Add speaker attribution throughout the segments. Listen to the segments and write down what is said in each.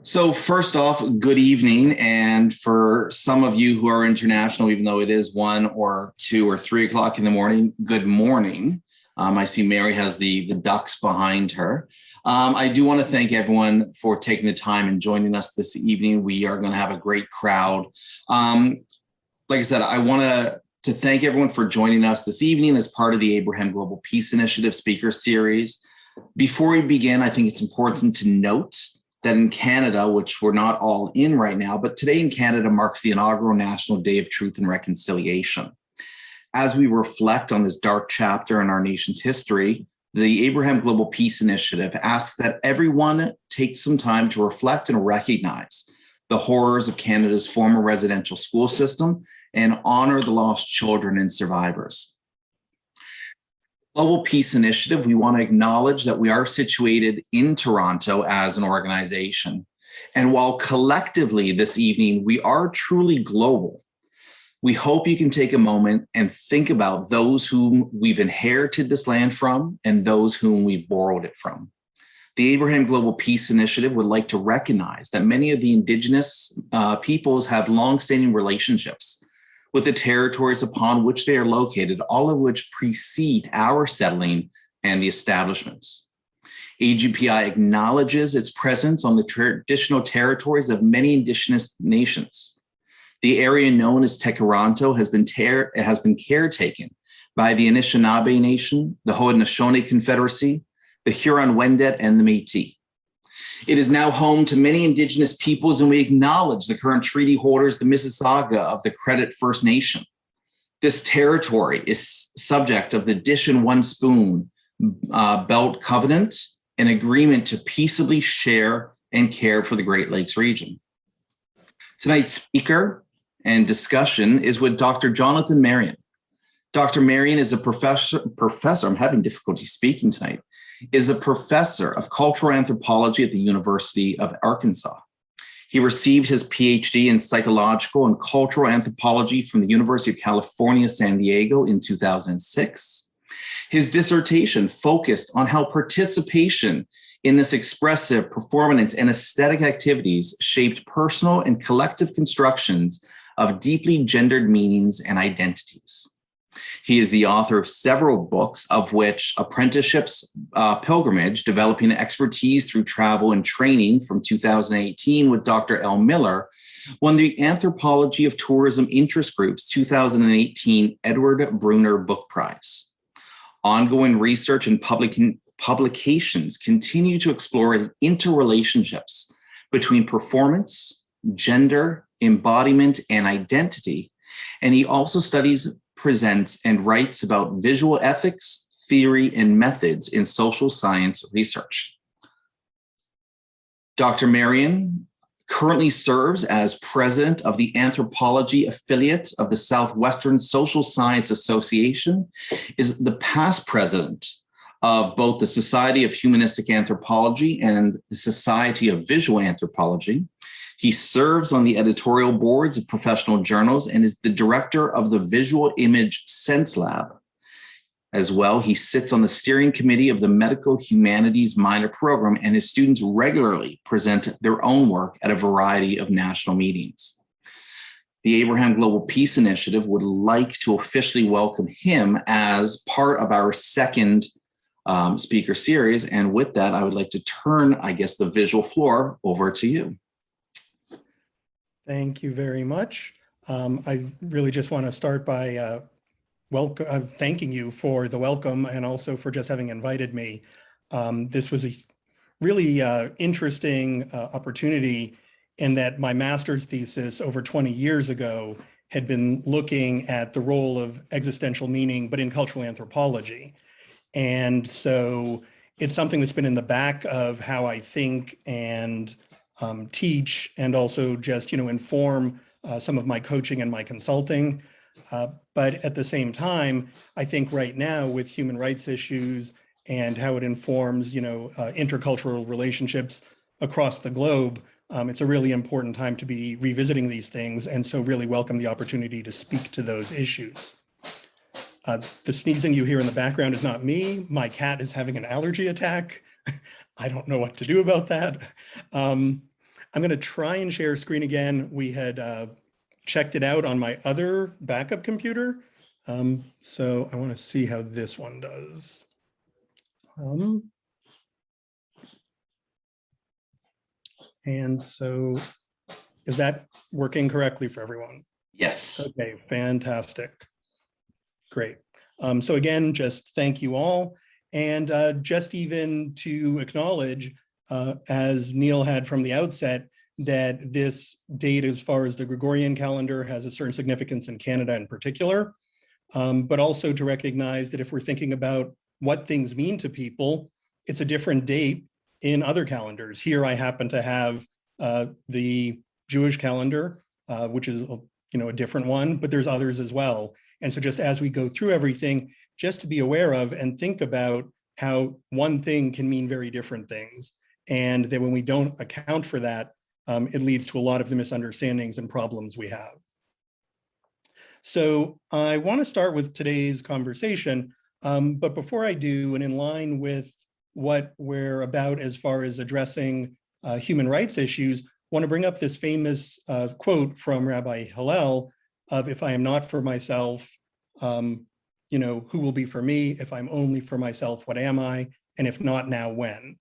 Speaker 1: So first off, good evening. And for some of you who are international, even though it is 1 or 2 or 3 o'clock in the morning, good morning. I see Mary has the ducks behind her. I do want to thank everyone for taking the time and joining us this evening. We are going to have a great crowd. Like I said, I want to thank everyone for joining us this evening as part of the Abraham Global Peace Initiative Speaker Series. Before we begin, I think it's important to note that in Canada, which we're not all in right now, but today in Canada marks the inaugural National Day of Truth and Reconciliation. As we reflect on this dark chapter in our nation's history, the Abraham Global Peace Initiative asks that everyone take some time to reflect and recognize the horrors of Canada's former residential school system and honor the lost children and survivors. Global Peace Initiative, we want to acknowledge that we are situated in Toronto as an organization. And while collectively this evening we are truly global, we hope you can take a moment and think about those whom we've inherited this land from and those whom we've borrowed it from. The Abraham Global Peace Initiative would like to recognize that many of the Indigenous peoples have longstanding relationships with the territories upon which they are located, all of which precede our settling and the establishments. AGPI acknowledges its presence on the traditional territories of many Indigenous nations. The area known as Tekaronto has been caretaken by the Anishinaabe Nation, the Haudenosaunee Confederacy, the Huron-Wendat, and the Métis. It is now home to many Indigenous peoples, and we acknowledge the current treaty holders, the Mississauga of the Credit First Nation. This territory is subject of the Dish and One Spoon Belt Covenant, an agreement to peaceably share and care for the Great Lakes region. Tonight's speaker and discussion is with Dr. Jonathan Marion. Dr. Marion is a professor, I'm having difficulty speaking tonight, is a professor of cultural anthropology at the University of Arkansas. He received his PhD in psychological and cultural anthropology from the University of California, San Diego in 2006. His dissertation focused on how participation in this expressive, performance, and aesthetic activities shaped personal and collective constructions of deeply gendered meanings and identities. He is the author of several books, of which Apprenticeship's Pilgrimage, Developing Expertise Through Travel and Training from 2018 with Dr. L. Miller, won the Anthropology of Tourism Interest Group's 2018 Edward Brunner Book Prize. Ongoing research and publications continue to explore the interrelationships between performance, gender, embodiment, and identity, and he also studies, presents, and writes about visual ethics, theory, and methods in social science research. Dr. Marion currently serves as president of the anthropology affiliate of the Southwestern Social Science Association, is the past president of both the Society of Humanistic Anthropology and the Society of Visual Anthropology. He serves on the editorial boards of professional journals and is the director of the Visual Image Sense Lab. As well, he sits on the steering committee of the Medical Humanities minor program, and his students regularly present their own work at a variety of national meetings. The Abraham Global Peace Initiative would like to officially welcome him as part of our second speaker series. And with that, I would like to turn, the visual floor over to you.
Speaker 2: Thank you very much. I really just want to start by thanking you for the welcome and also for just having invited me. This was a really interesting opportunity in that my master's thesis over 20 years ago had been looking at the role of existential meaning, but in cultural anthropology. And so it's something that's been in the back of how I think and teach, and also just, inform some of my coaching and my consulting. But at the same time, I think right now with human rights issues and how it informs, intercultural relationships across the globe, it's a really important time to be revisiting these things. And so really welcome the opportunity to speak to those issues. The sneezing you hear in the background is not me. My cat is having an allergy attack. I don't know what to do about that. I'm going to try and share screen again. We had checked it out on my other backup computer. So I want to see how this one does. And so is that working correctly for everyone?
Speaker 1: Yes.
Speaker 2: Okay, fantastic. Great. So again, just thank you all. And just even to acknowledge, as Neil had from the outset, that this date as far as the Gregorian calendar has a certain significance in Canada in particular, but also to recognize that if we're thinking about what things mean to people, it's a different date in other calendars. Here I happen to have the Jewish calendar, which is a different one, but there's others as well. And so just as we go through everything, just to be aware of and think about how one thing can mean very different things. And that when we don't account for that, it leads to a lot of the misunderstandings and problems we have. So I want to start with today's conversation, but before I do, and in line with what we're about as far as addressing human rights issues, I want to bring up this famous quote from Rabbi Hillel of, if I am not for myself, who will be for me? If I'm only for myself, what am I? And if not now, when?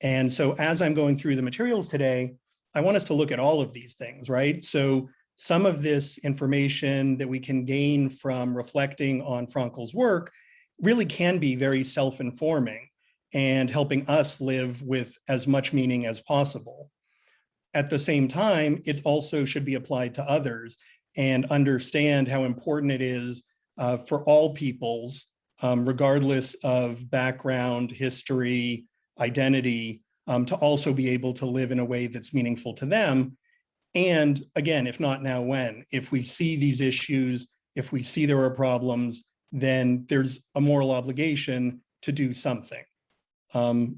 Speaker 2: And so as I'm going through the materials today, I want us to look at all of these things, right? So some of this information that we can gain from reflecting on Frankl's work really can be very self-informing and helping us live with as much meaning as possible. At the same time, it also should be applied to others and understand how important it is for all peoples, regardless of background, history, identity, to also be able to live in a way that's meaningful to them. And again, if not now, when? If we see these issues, if we see there are problems, then there's a moral obligation to do something. And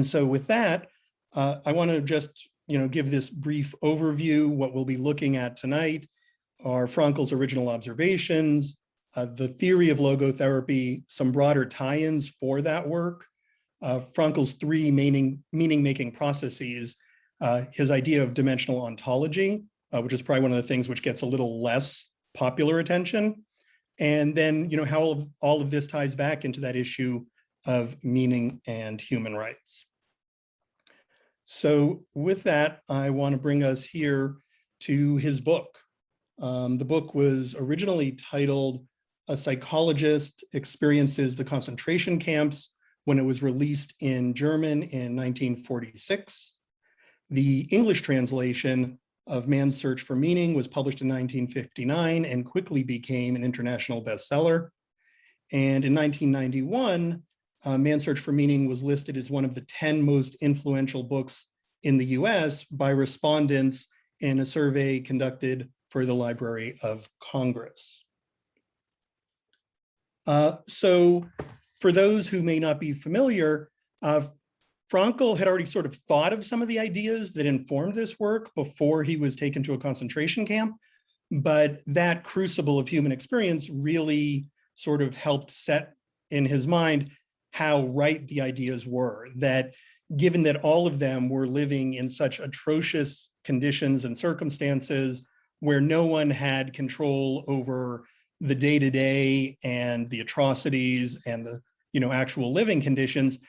Speaker 2: so with that, I want to just give this brief overview. What we'll be looking at tonight are Frankl's original observations, the theory of logotherapy, some broader tie-ins for that work, Frankl's three meaning-making processes, his idea of dimensional ontology, which is probably one of the things which gets a little less popular attention, and then how all of this ties back into that issue of meaning and human rights. So with that, I want to bring us here to his book. The book was originally titled "A Psychologist Experiences the Concentration Camps" when it was released in German in 1946. The English translation of Man's Search for Meaning was published in 1959 and quickly became an international bestseller. And in 1991, Man's Search for Meaning was listed as one of the 10 most influential books in the US by respondents in a survey conducted for the Library of Congress. So for those who may not be familiar, Frankl had already sort of thought of some of the ideas that informed this work before he was taken to a concentration camp, but that crucible of human experience really sort of helped set in his mind how right the ideas were, that given that all of them were living in such atrocious conditions and circumstances where no one had control over the day-to-day and the atrocities and the actual living conditions,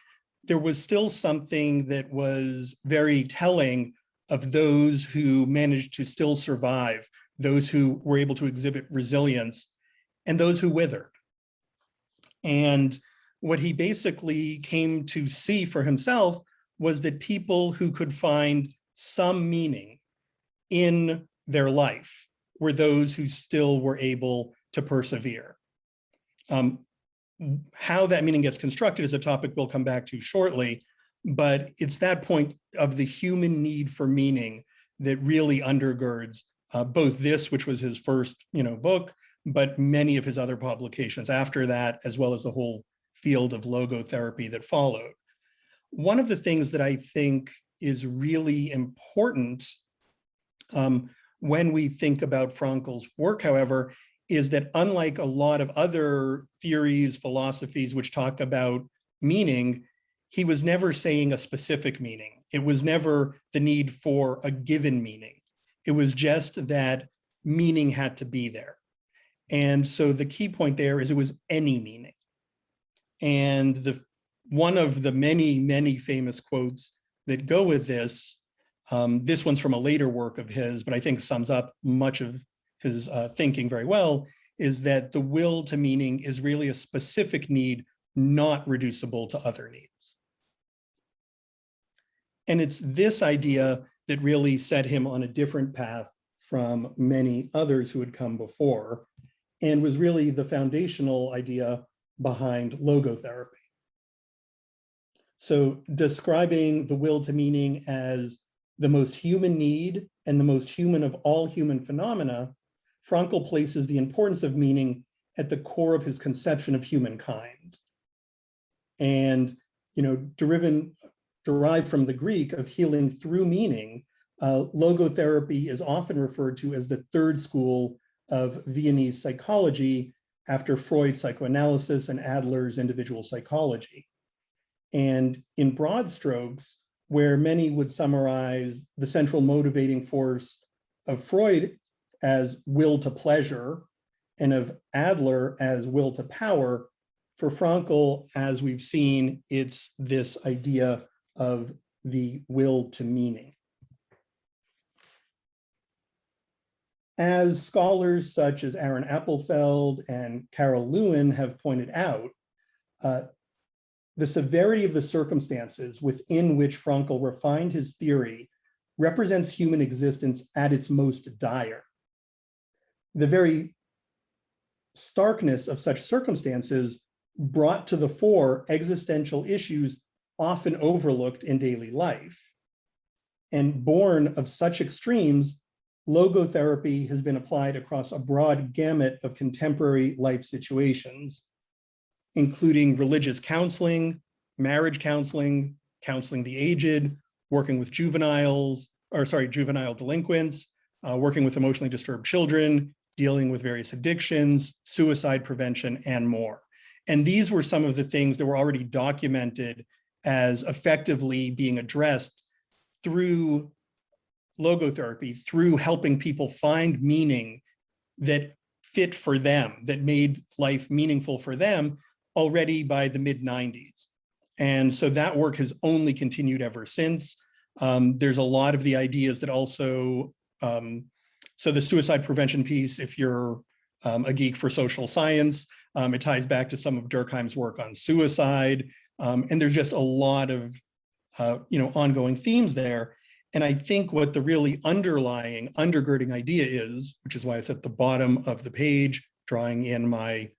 Speaker 2: there was still something that was very telling of those who managed to still survive, those who were able to exhibit resilience, and those who withered. And what he basically came to see for himself was that people who could find some meaning in their life were those who still were able to persevere. How that meaning gets constructed is a topic we'll come back to shortly, but it's that point of the human need for meaning that really undergirds both this, which was his first book, but many of his other publications after that, as well as the whole field of logotherapy that followed. One of the things that I think is really important when we think about Frankl's work, however, is that unlike a lot of other theories, philosophies which talk about meaning, he was never saying a specific meaning. It was never the need for a given meaning. It was just that meaning had to be there. And so the key point there is it was any meaning. And one of the many, many famous quotes that go with this, this one's from a later work of his, but I think sums up much of his thinking very well, is that the will to meaning is really a specific need, not reducible to other needs. And it's this idea that really set him on a different path from many others who had come before, and was really the foundational idea behind logotherapy. So describing the will to meaning as the most human need and the most human of all human phenomena, Frankl places the importance of meaning at the core of his conception of humankind. And, derived from the Greek of healing through meaning, logotherapy is often referred to as the third school of Viennese psychology after Freud's psychoanalysis and Adler's individual psychology. And in broad strokes, where many would summarize the central motivating force of Freud as will to pleasure and of Adler as will to power, for Frankl, as we've seen, it's this idea of the will to meaning. As scholars such as Aaron Appelfeld and Carol Lewin have pointed out, the severity of the circumstances within which Frankl refined his theory represents human existence at its most dire. The very starkness of such circumstances brought to the fore existential issues often overlooked in daily life. And born of such extremes, logotherapy has been applied across a broad gamut of contemporary life situations, including religious counseling, marriage counseling, counseling the aged, working with juvenile delinquents, working with emotionally disturbed children, dealing with various addictions, suicide prevention, and more. And these were some of the things that were already documented as effectively being addressed through logotherapy, through helping people find meaning that fit for them, that made life meaningful for them already by the mid-90s. And so that work has only continued ever since. There's a lot of the ideas that also, so the suicide prevention piece, if you're a geek for social science, it ties back to some of Durkheim's work on suicide. And there's just a lot of ongoing themes there. And I think what the really undergirding idea is, which is why it's at the bottom of the page, drawing in my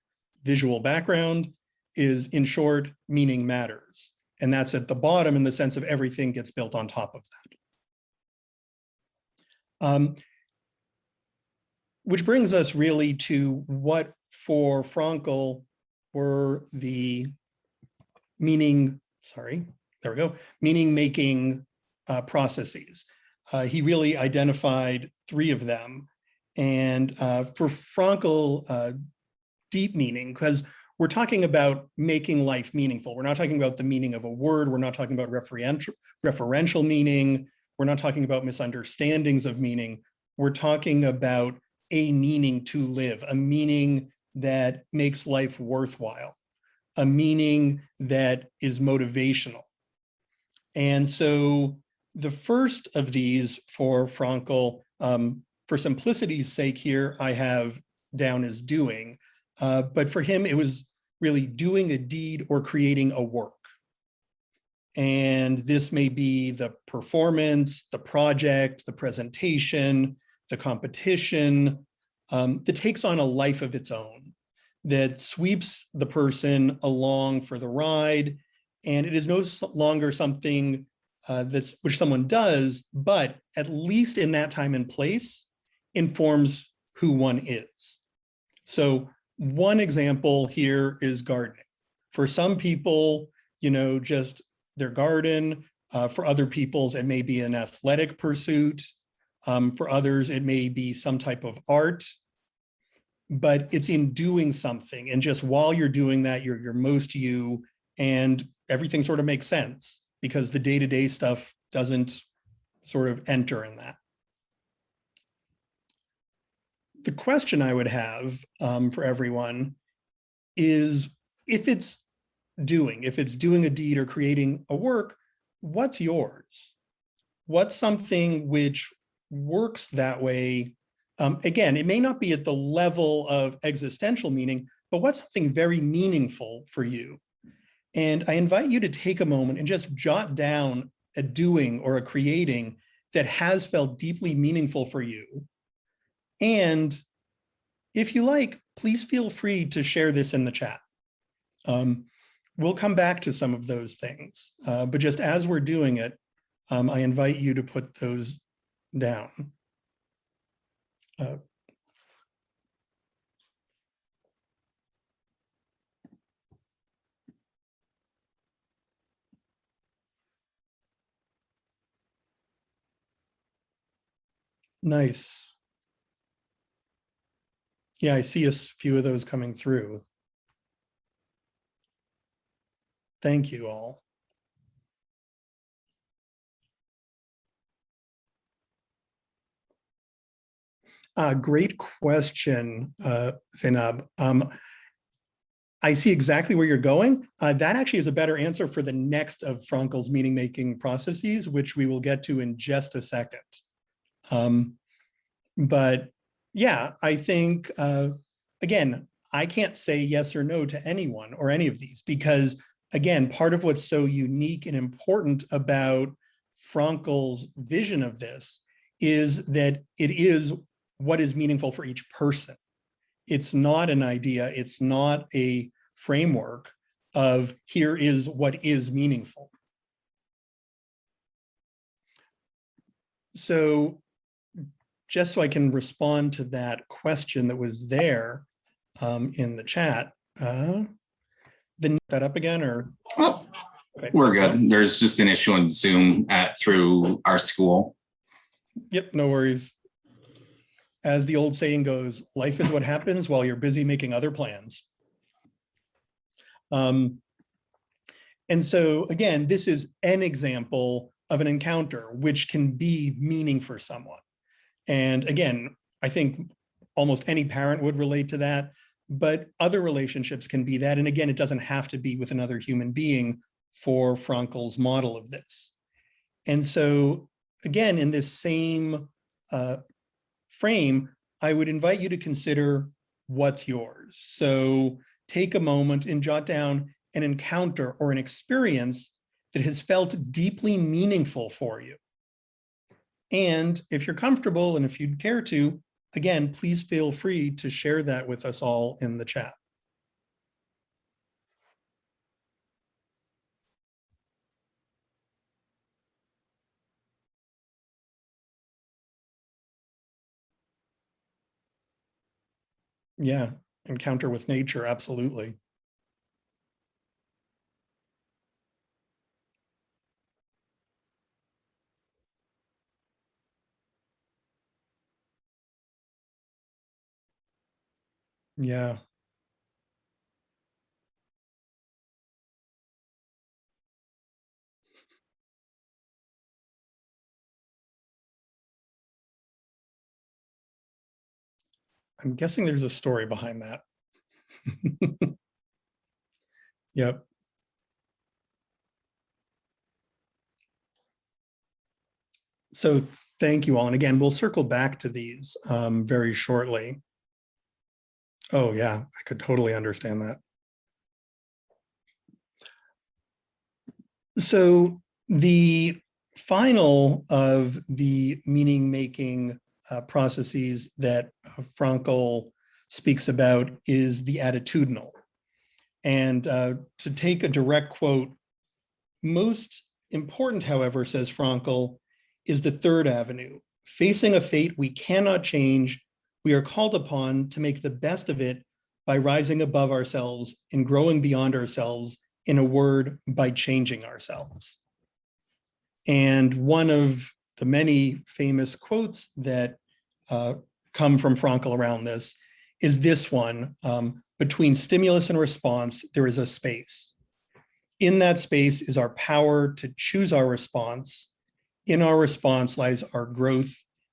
Speaker 2: visual background, is, in short, meaning matters. And that's at the bottom in the sense of everything gets built on top of that. Which brings us really to what for Frankl were the meaning-making processes. He really identified three of them. And for Frankl, deep meaning, because we're talking about making life meaningful. We're not talking about the meaning of a word. We're not talking about referential meaning. We're not talking about misunderstandings of meaning. We're talking about a meaning to live, a meaning that makes life worthwhile, a meaning that is motivational. And so the first of these for Frankl, for simplicity's sake here, I have down as doing, but for him, it was really doing a deed or creating a work. And this may be the performance, the project, the presentation, the competition, that takes on a life of its own, that sweeps the person along for the ride. And it is no longer something which someone does, but at least in that time and place, informs who one is. So one example here is gardening. For some people, just their garden. For other people's, it may be an athletic pursuit. For others, it may be some type of art. But it's in doing something. And just while you're doing that, you're most you. And everything sort of makes sense because the day-to-day stuff doesn't sort of enter in that. The question I would have for everyone is if it's doing a deed or creating a work, what's yours? What's something which works that way? Again, it may not be at the level of existential meaning, but what's something very meaningful for you? And I invite you to take a moment and just jot down a doing or a creating that has felt deeply meaningful for you. And if you like, please feel free to share this in the chat. We'll come back to some of those things, but just as we're doing it, I invite you to put those down. Nice. Yeah, I see a few of those coming through. Thank you all. Great question, Zainab. I see exactly where you're going. That actually is a better answer for the next of Frankl's meaning-making processes, which we will get to in just a second. But yeah, I think, again, I can't say yes or no to anyone or any of these because, again, part of what's so unique and important about Frankl's vision of this is that it is what is meaningful for each person. It's not an idea, it's not a framework of here is what is meaningful. So just so I can respond to that question that was there in the chat, then that up again or?
Speaker 1: Oh, okay. We're good. There's just an issue on Zoom through our school.
Speaker 2: Yep, no worries. As the old saying goes, life is what happens while you're busy making other plans. And so again, this is an example of an encounter which can be meaning for someone. And again, I think almost any parent would relate to that, but other relationships can be that. And again, it doesn't have to be with another human being for Frankl's model of this. And so again, in this same frame, I would invite you to consider what's yours. So take a moment and jot down an encounter or an experience that has felt deeply meaningful for you. And if you're comfortable and if you'd care to, again, please feel free to share that with us all in the chat. Yeah, encounter with nature, absolutely. Yeah. I'm guessing there's a story behind that. Yep. So thank you all. And again, we'll circle back to these very shortly. Oh yeah, I could totally understand that. So the final of the meaning-making processes that Frankl speaks about is the attitudinal. And to take a direct quote, most important, however, says Frankl, is the third avenue. Facing a fate we cannot change, we are called upon to make the best of it by rising above ourselves and growing beyond ourselves, in a word, by changing ourselves. And one of the many famous quotes that come from Frankl around this is this one, between stimulus and response, there is a space. In that space is our power to choose our response. In our response lies our growth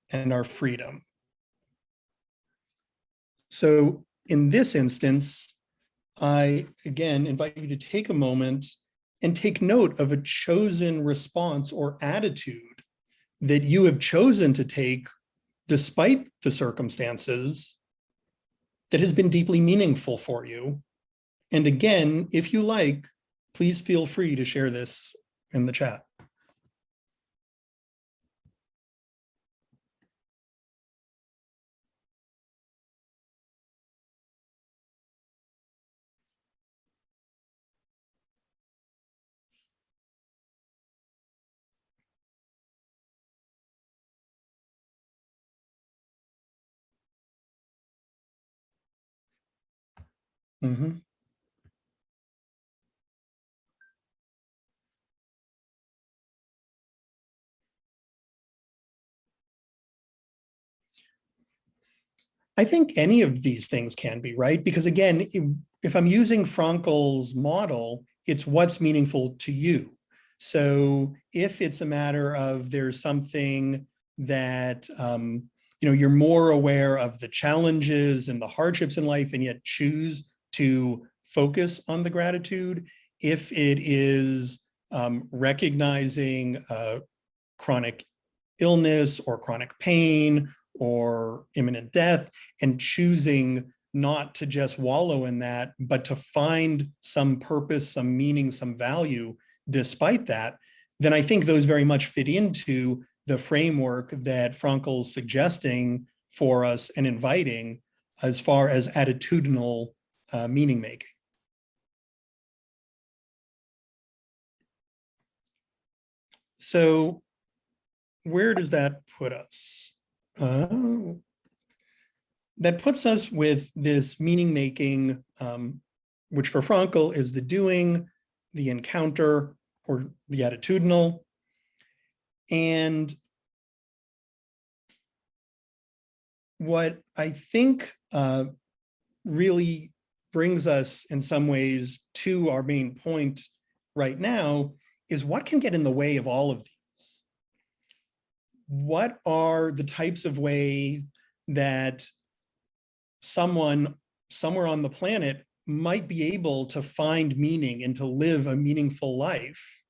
Speaker 2: and our freedom. So in this instance, I again invite you to take a moment and take note of a chosen response or attitude that you have chosen to take despite the circumstances that has been deeply meaningful for you. And again, if you like, please feel free to share this in the chat. Mm-hmm. I think any of these things can be, right? Because again, if I'm using Frankl's model, it's what's meaningful to you. So if it's a matter of there's something that you're more aware of the challenges and the hardships in life and yet choose to focus on the gratitude, if it is recognizing chronic illness or chronic pain or imminent death and choosing not to just wallow in that, but to find some purpose, some meaning, some value despite that, then I think those very much fit into the framework that Frankl's suggesting for us and inviting as far as attitudinal meaning making. So where does that put us? That puts us with this meaning making, which for Frankl is the doing, the encounter, or the attitudinal. And what I think really brings us in some ways to our main point right now is what can get in the way of all of these? What are the types of ways that someone somewhere on the planet might be able to find meaning and to live a meaningful life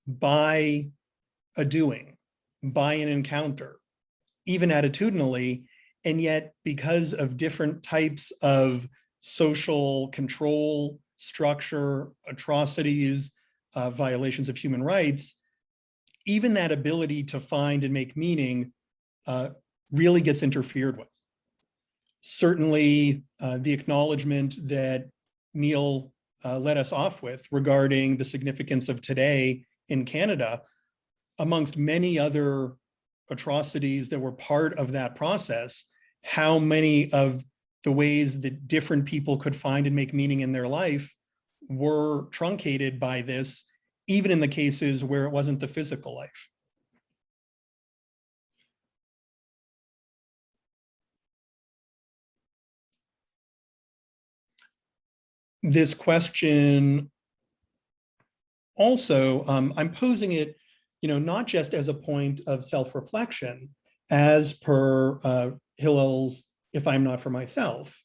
Speaker 2: by a doing, by an encounter, even attitudinally, and yet because of different types of social control, structure, atrocities, violations of human rights, even that ability to find and make meaning really gets interfered with. Certainly, the acknowledgement that Neil led us off with regarding the significance of today in Canada, amongst many other atrocities that were part of that process, how many of the ways that different people could find and make meaning in their life were truncated by this, even in the cases where it wasn't the physical life. This question also, I'm posing it, not just as a point of self-reflection, as per Hillel's "If I'm Not for Myself,"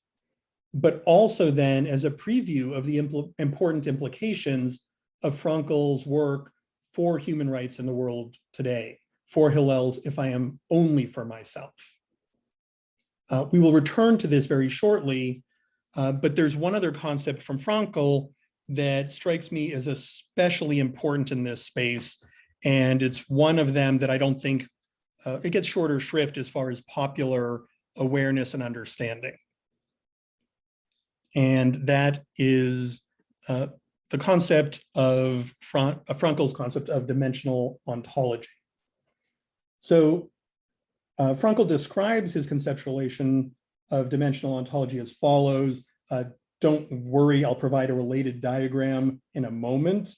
Speaker 2: but also then as a preview of the important implications of Frankl's work for human rights in the world today, for Hillel's "If I Am Only for Myself." We will return to this very shortly, but there's one other concept from Frankl that strikes me as especially important in this space, and it's one of them that I don't think it gets shorter shrift as far as popular awareness and understanding. And that is the concept of Frankl's concept of dimensional ontology. So Frankl describes his conceptualization of dimensional ontology as follows. Don't worry, I'll provide a related diagram in a moment.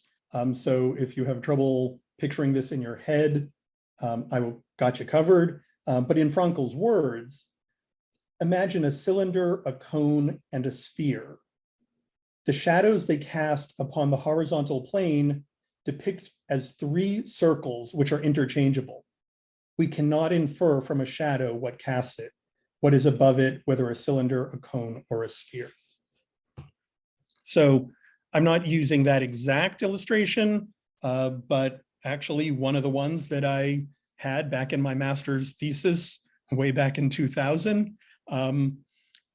Speaker 2: So if you have trouble picturing this in your head, I got you covered. But in Frankl's words, imagine a cylinder, a cone, and a sphere. The shadows they cast upon the horizontal plane depict as three circles which are interchangeable. We cannot infer from a shadow what casts it, what is above it, whether a cylinder, a cone, or a sphere. So I'm not using that exact illustration, but actually one of the ones that I had back in my master's thesis way back in 2000.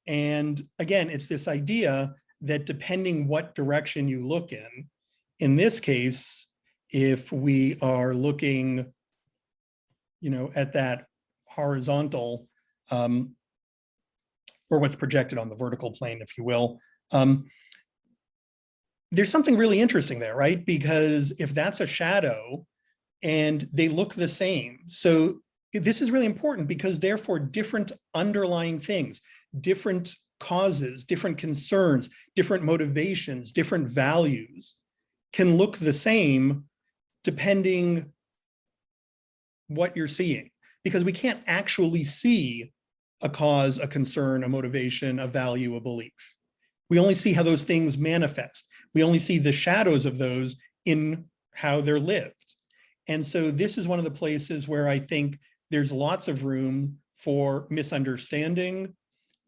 Speaker 2: And again, it's this idea that depending what direction you look in this case, if we are looking, at that horizontal, or what's projected on the vertical plane, if you will, there's something really interesting there, right? Because if that's a shadow and they look the same, so this is really important because therefore different underlying things, different causes, different concerns, different motivations, different values can look the same depending what you're seeing, because we can't actually see a cause, a concern, a motivation, a value, a belief. We only see how those things manifest. We only see the shadows of those in how they're lived. And so this is one of the places where I think there's lots of room for misunderstanding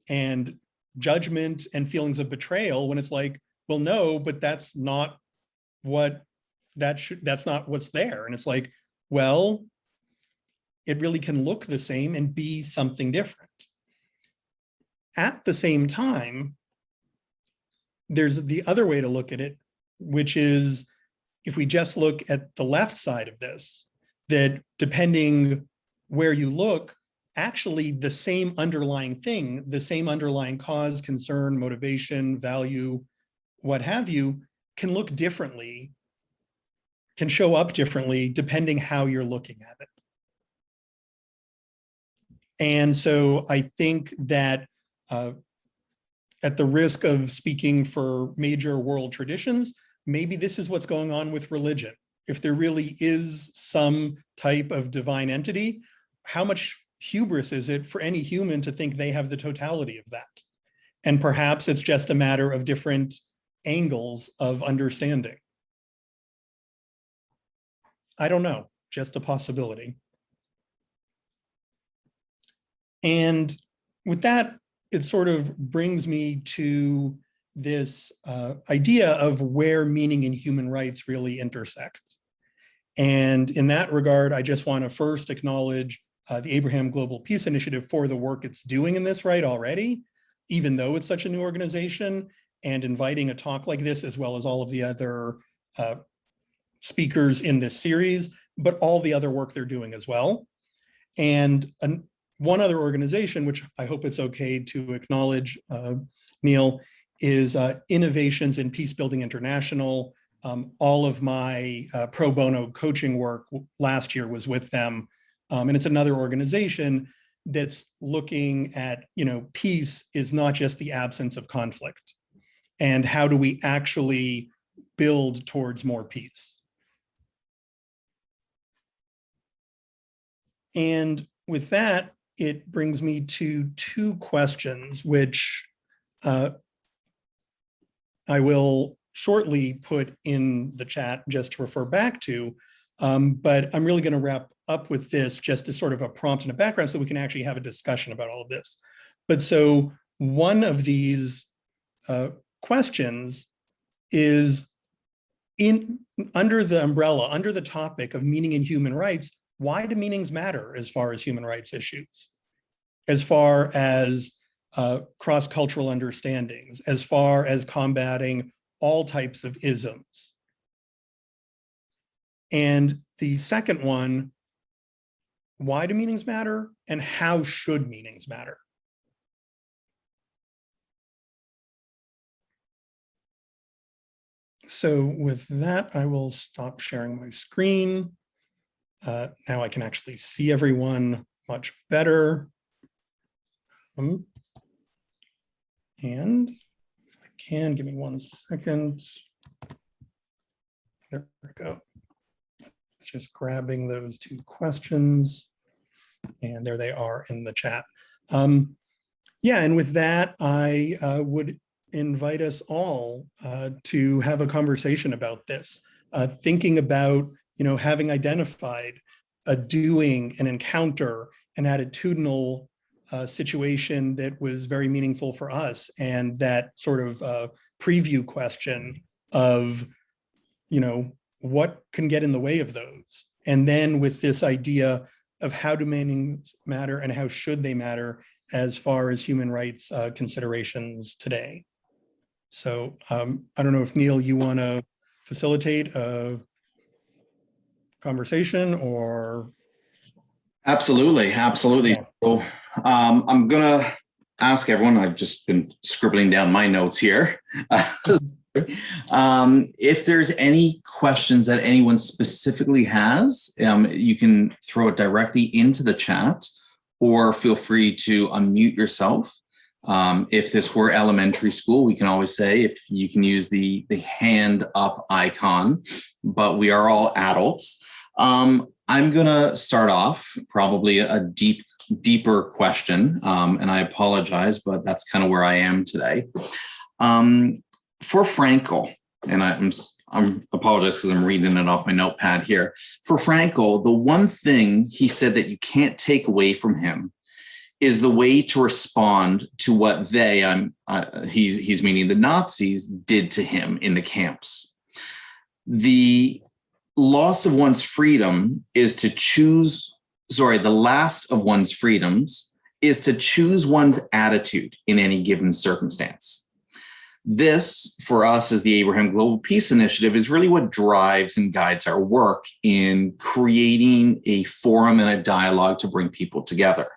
Speaker 2: and judgment and feelings of betrayal when it's like, well, no, but that's not what that's not what's there. And it's like, well, it really can look the same and be something different. At the same time, there's the other way to look at it, which is if we just look at the left side of this, that depending where you look, actually the same underlying thing, the same underlying cause, concern, motivation, value, what have you, can look differently, can show up differently depending how you're looking at it. And so I think that at the risk of speaking for major world traditions, maybe this is what's going on with religion. If there really is some type of divine entity, how much hubris is it for any human to think they have the totality of that? And perhaps it's just a matter of different angles of understanding. I don't know, just a possibility. And with that, it sort of brings me to this idea of where meaning and human rights really intersect. And in that regard, I just want to first acknowledge the Abraham Global Peace Initiative for the work it's doing in this right already, even though it's such a new organization, and inviting a talk like this, as well as all of the other speakers in this series, but all the other work they're doing as well. And one other organization, which I hope it's okay to acknowledge, Neil, is Innovations in Peacebuilding International. All of my pro bono coaching work last year was with them. And it's another organization that's looking at, peace is not just the absence of conflict. And how do we actually build towards more peace? And with that, it brings me to two questions, which I will shortly put in the chat just to refer back to, but I'm really going to wrap up with this just as sort of a prompt and a background so we can actually have a discussion about all of this. But so one of these questions is under the umbrella, under the topic of meaning and human rights, why do meanings matter as far as human rights issues, as far as cross-cultural understandings, as far as combating all types of isms? And the second one, why do meanings matter and how should meanings matter? So with that, I will stop sharing my screen. Now I can actually see everyone much better. And if I can, give me 1 second. There we go. Just grabbing those two questions. And there they are in the chat. Yeah, and with that, I would invite us all to have a conversation about this, thinking about, having identified a doing, an encounter, an attitudinal situation that was very meaningful for us, and that sort of preview question of, what can get in the way of those? And then with this idea of how do meanings matter and how should they matter as far as human rights considerations today. So I don't know if Neil, you want to facilitate a conversation or?
Speaker 1: Absolutely.
Speaker 2: Yeah.
Speaker 1: So I'm going to ask everyone, I've just been scribbling down my notes here. If there's any questions that anyone specifically has, you can throw it directly into the chat, or feel free to unmute yourself. If this were elementary school, we can always say if you can use the hand up icon, but we are all adults. I'm going to start off probably a deeper question, and I apologize, but that's kind of where I am today. For Frankl, and I'm apologize because I'm reading it off my notepad here. For Frankl, the one thing he said that you can't take away from him is the way to respond to what he's meaning the Nazis did to him in the camps. The loss of one's freedom is to choose, the last of one's freedoms is to choose one's attitude in any given circumstance. This, for us as the Abraham Global Peace Initiative, is really what drives and guides our work in creating a forum and a dialogue to bring people together.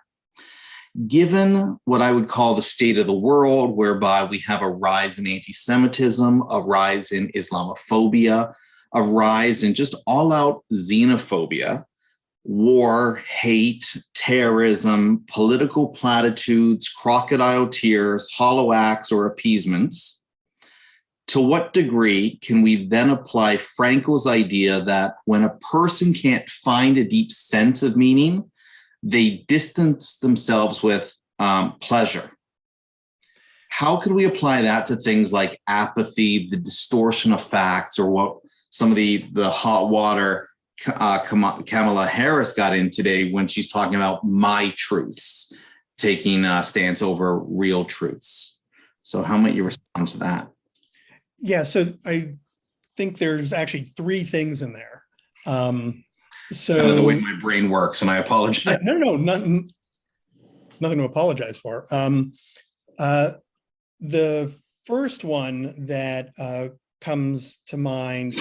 Speaker 1: Given what I would call the state of the world, whereby we have a rise in anti-Semitism, a rise in Islamophobia, a rise in just all-out xenophobia, war, hate, terrorism, political platitudes, crocodile tears, hollow acts, or appeasements, to what degree can we then apply Frankl's idea that when a person can't find a deep sense of meaning, they distance themselves with pleasure? How could we apply that to things like apathy, the distortion of facts, or what some of the hot water Kamala Harris got in today when she's talking about my truths, taking a stance over real truths? So how might you respond to that?
Speaker 2: Yeah, so I think there's actually three things in there.
Speaker 1: So kind of the way my brain works, and I apologize.
Speaker 2: Yeah, no, nothing to apologize for. The first one that comes to mind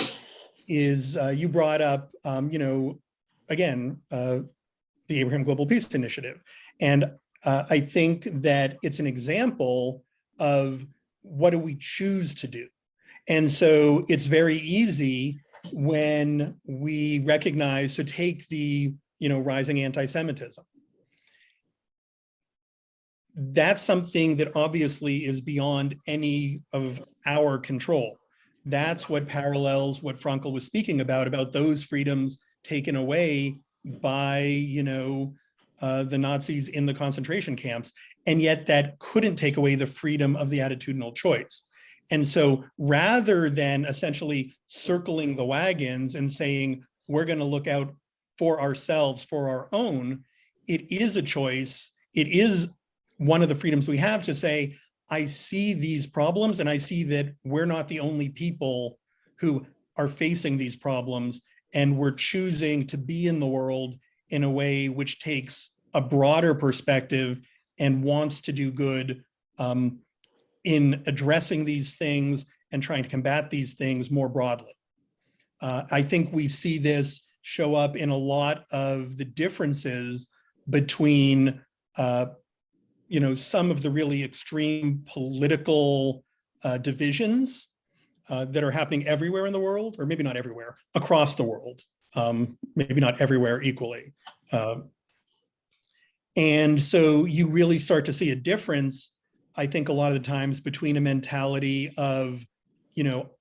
Speaker 2: is you brought up, again, the Abraham Global Peace Initiative. And I think that it's an example of what do we choose to do. And so it's very easy when we recognize, so take the, rising anti-Semitism. That's something that obviously is beyond any of our control. That's what parallels what Frankl was speaking about those freedoms taken away by, the Nazis in the concentration camps. And yet that couldn't take away the freedom of the attitudinal choice. And so rather than essentially circling the wagons and saying, we're going to look out for ourselves, for our own, it is a choice. It is one of the freedoms we have to say, I see these problems and I see that we're not the only people who are facing these problems, and we're choosing to be in the world in a way which takes a broader perspective and wants to do good in addressing these things and trying to combat these things more broadly. I think we see this show up in a lot of the differences between some of the really extreme political divisions that are happening everywhere in the world, or maybe not everywhere, across the world, maybe not everywhere equally. And so you really start to see a difference, I think, a lot of the times between a mentality of,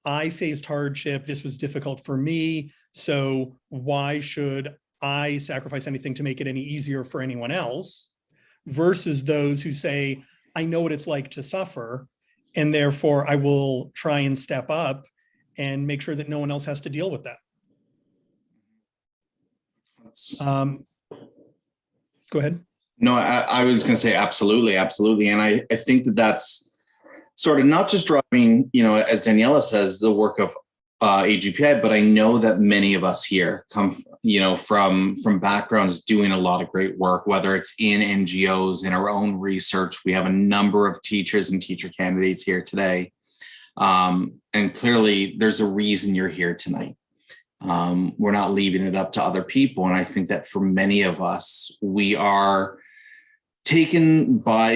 Speaker 2: I faced hardship, this was difficult for me, so why should I sacrifice anything to make it any easier for anyone else? Versus those who say, I know what it's like to suffer, And therefore, I will try and step up and make sure that no one else has to deal with that. Go ahead.
Speaker 1: No, I was going to say absolutely, absolutely. And I think that that's sort of not just driving, as Daniela says, the work of AGPI, but I know that many of us here come, from backgrounds doing a lot of great work, whether it's in NGOs, in our own research. We have a number of teachers and teacher candidates here today. And clearly there's a reason you're here tonight. We're not leaving it up to other people. And I think that for many of us, we are taken by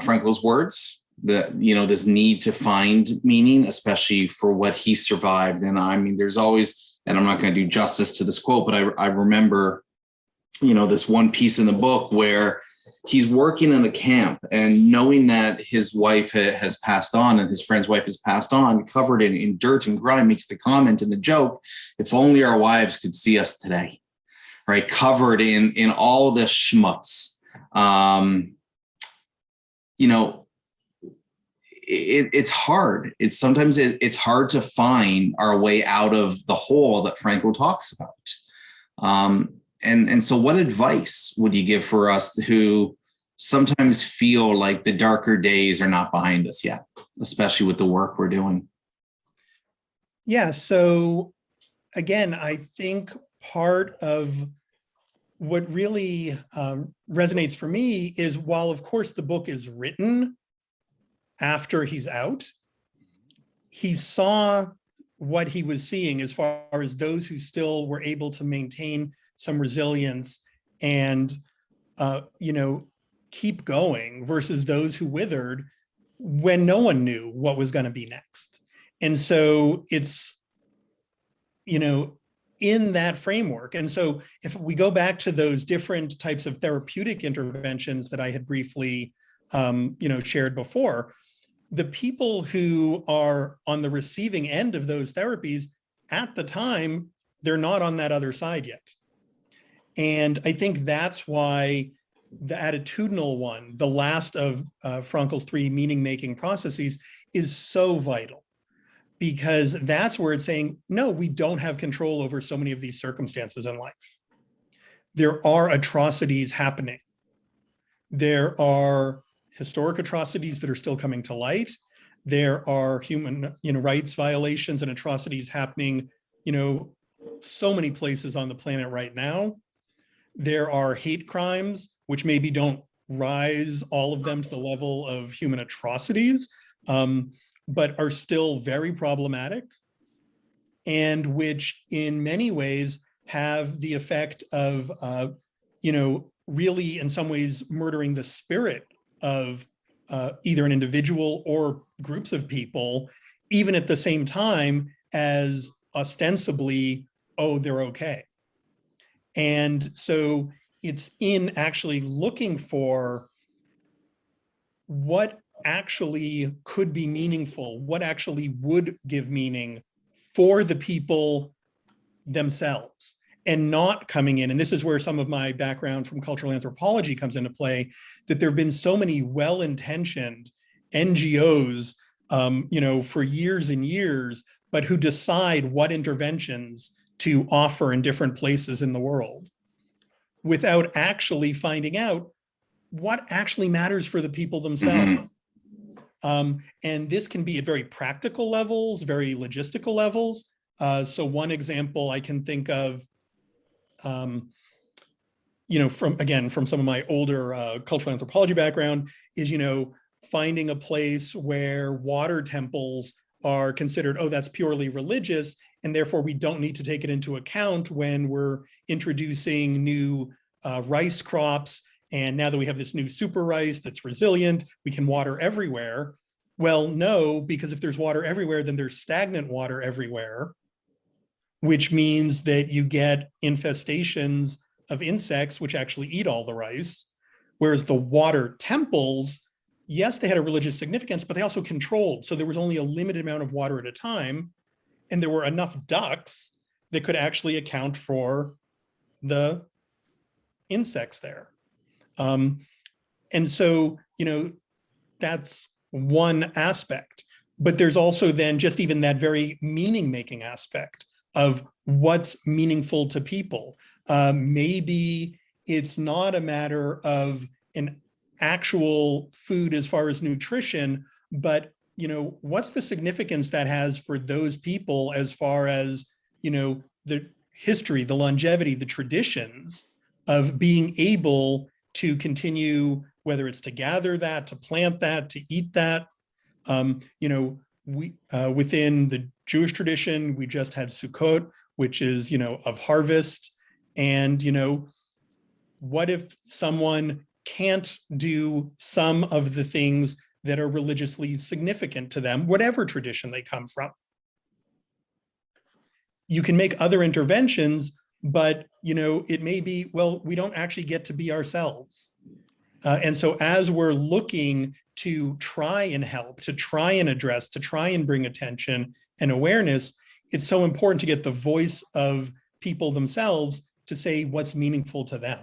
Speaker 1: Frankl's words, that, this need to find meaning, especially for what he survived. And I mean, there's always, and I'm not going to do justice to this quote, but I remember, this one piece in the book where he's working in a camp and knowing that his wife has passed on and his friend's wife has passed on, covered in dirt and grime, makes the comment and the joke, if only our wives could see us today, right? Covered in all this schmutz. It's hard. It's hard to find our way out of the hole that Frankl talks about. And so what advice would you give for us who sometimes feel like the darker days are not behind us yet, especially with the work we're doing?
Speaker 2: Yeah. So again, I think part of what really resonates for me is, while of course the book is written after he's out, he saw what he was seeing as far as those who still were able to maintain some resilience and, keep going versus those who withered when no one knew what was going to be next. And so it's, in that framework. And so if we go back to those different types of therapeutic interventions that I had briefly, shared before, the people who are on the receiving end of those therapies at the time, they're not on that other side yet. And I think that's why the attitudinal one, the last of Frankl's 3 meaning-making processes, is so vital, because that's where it's saying, no, we don't have control over so many of these circumstances in life. There are atrocities happening. There are historic atrocities that are still coming to light. There are human rights violations and atrocities happening, so many places on the planet right now. There are hate crimes, which maybe don't rise all of them to the level of human atrocities, but are still very problematic, and which in many ways have the effect of, really in some ways murdering the spirit of either an individual or groups of people, even at the same time as ostensibly, oh, they're okay. And so it's in actually looking for what actually could be meaningful, what actually would give meaning for the people themselves, and not coming in. And this is where some of my background from cultural anthropology comes into play, that there have been so many well-intentioned NGOs, for years and years, but who decide what interventions to offer in different places in the world without actually finding out what actually matters for the people themselves. Mm-hmm. And this can be at very practical levels, very logistical levels. So one example I can think of, from some of my older cultural anthropology background is, finding a place where water temples are considered, oh, that's purely religious, and therefore we don't need to take it into account when we're introducing new rice crops. And now that we have this new super rice that's resilient, we can water everywhere. Well, no, because if there's water everywhere, then there's stagnant water everywhere, which means that you get infestations of insects which actually eat all the rice. Whereas the water temples, yes, they had a religious significance, but they also controlled. So there was only a limited amount of water at a time, and there were enough ducks that could actually account for the insects there. And so, that's one aspect. But there's also then just even that very meaning-making aspect of what's meaningful to people. Maybe it's not a matter of an actual food as far as nutrition, but what's the significance that has for those people as far as the history, the longevity, the traditions of being able to continue, whether it's to gather that, to plant that, to eat that. We within the Jewish tradition, we just had Sukkot, which is of harvest. And what if someone can't do some of the things that are religiously significant to them, whatever tradition they come from? You can make other interventions, but it may be, well, we don't actually get to be ourselves. And so as we're looking to try and help, to try and address, to try and bring attention and awareness, it's so important to get the voice of people themselves to say what's meaningful to them.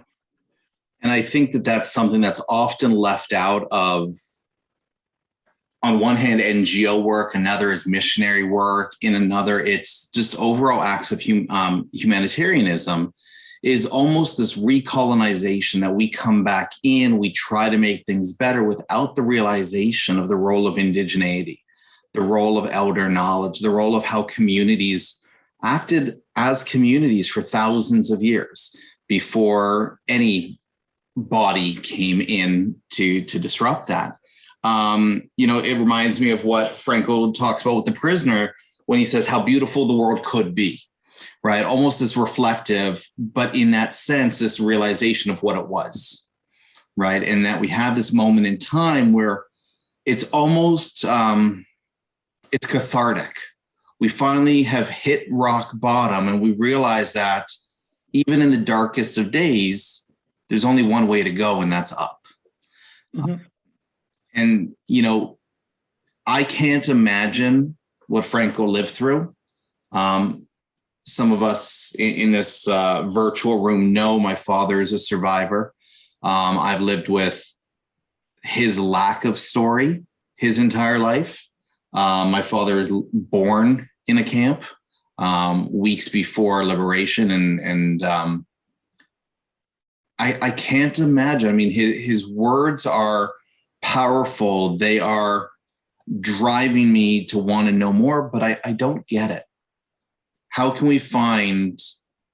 Speaker 1: And I think that that's something that's often left out of, on one hand, NGO work, another is missionary work, in another, it's just overall acts of humanitarianism, is almost this recolonization that we come back in, we try to make things better without the realization of the role of indigeneity, the role of elder knowledge, the role of how communities acted as communities for thousands of years before any body came in to disrupt that. It reminds me of what Frankl talks about with the prisoner when he says how beautiful the world could be, right? Almost as reflective, but in that sense, this realization of what it was, right? And that we have this moment in time where it's almost, it's cathartic. We finally have hit rock bottom and we realize that even in the darkest of days, there's only one way to go, and that's up. Mm-hmm. And, I can't imagine what Frankl lived through. Some of us in this virtual room know my father is a survivor. I've lived with his lack of story his entire life. My father was born in a camp weeks before liberation. And I can't imagine. I mean, his words are powerful. They are driving me to want to know more, but I don't get it. How can we find,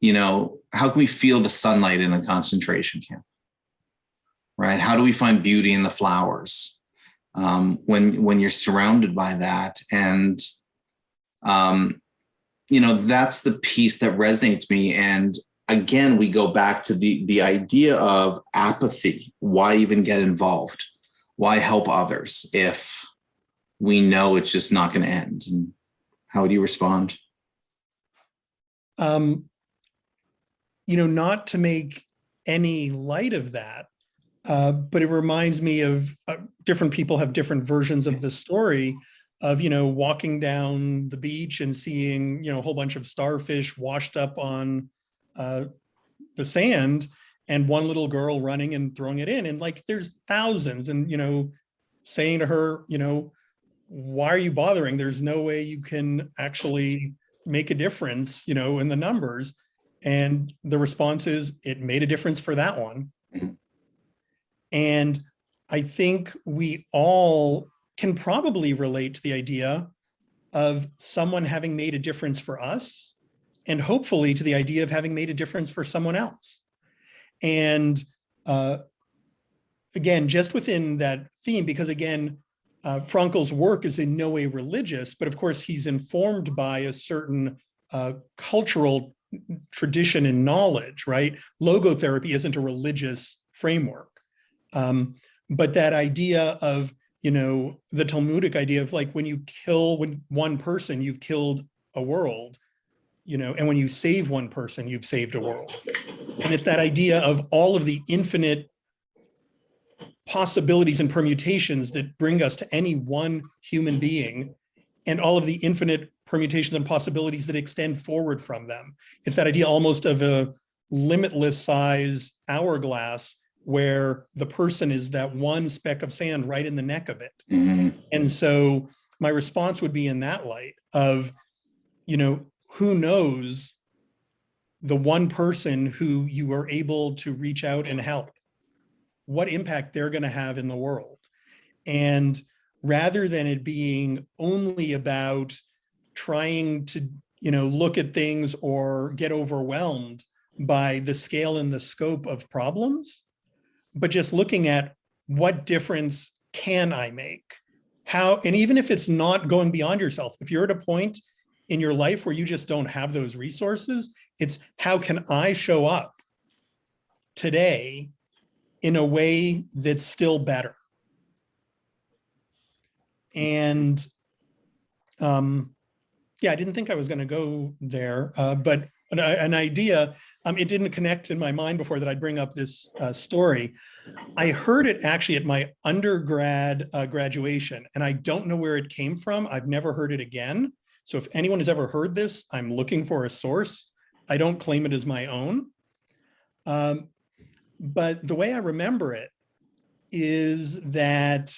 Speaker 1: how can we feel the sunlight in a concentration camp, right? How do we find beauty in the flowers when you're surrounded by that? And, that's the piece that resonates me. And again, we go back to the idea of apathy. Why even get involved? Why help others if we know it's just not going to end? And how would you respond?
Speaker 2: Not to make any light of that, but it reminds me of different people have different versions of the story of, walking down the beach and seeing, a whole bunch of starfish washed up on the sand, and one little girl running and throwing it in. And there's thousands, and, saying to her, why are you bothering? There's no way you can actually make a difference, in the numbers. And the response is, it made a difference for that one. Mm-hmm. And I think we all can probably relate to the idea of someone having made a difference for us, and hopefully to the idea of having made a difference for someone else. And again, just within that theme, because again, Frankl's work is in no way religious, but of course he's informed by a certain cultural tradition and knowledge, right? Logotherapy isn't a religious framework. But that idea of, the Talmudic idea of when you kill one person, you've killed a world, and when you save one person, you've saved a world. And it's that idea of all of the infinite possibilities and permutations that bring us to any one human being, and all of the infinite permutations and possibilities that extend forward from them. It's that idea almost of a limitless size hourglass where the person is that one speck of sand right in the neck of it.
Speaker 1: Mhm.
Speaker 2: And so my response would be in that light of, who knows the one person who you are able to reach out and help, what impact they're going to have in the world. And rather than it being only about trying to, look at things or get overwhelmed by the scale and the scope of problems, but just looking at what difference can I make? How, and even if it's not going beyond yourself, if you're at a point in your life where you just don't have those resources, it's how can I show up today in a way that's still better? And I didn't think I was going to go there, but an idea, it didn't connect in my mind before that I'd bring up this story. I heard it actually at my undergrad graduation, and I don't know where it came from. I've never heard it again. So if anyone has ever heard this, I'm looking for a source. I don't claim it as my own. But the way I remember it is that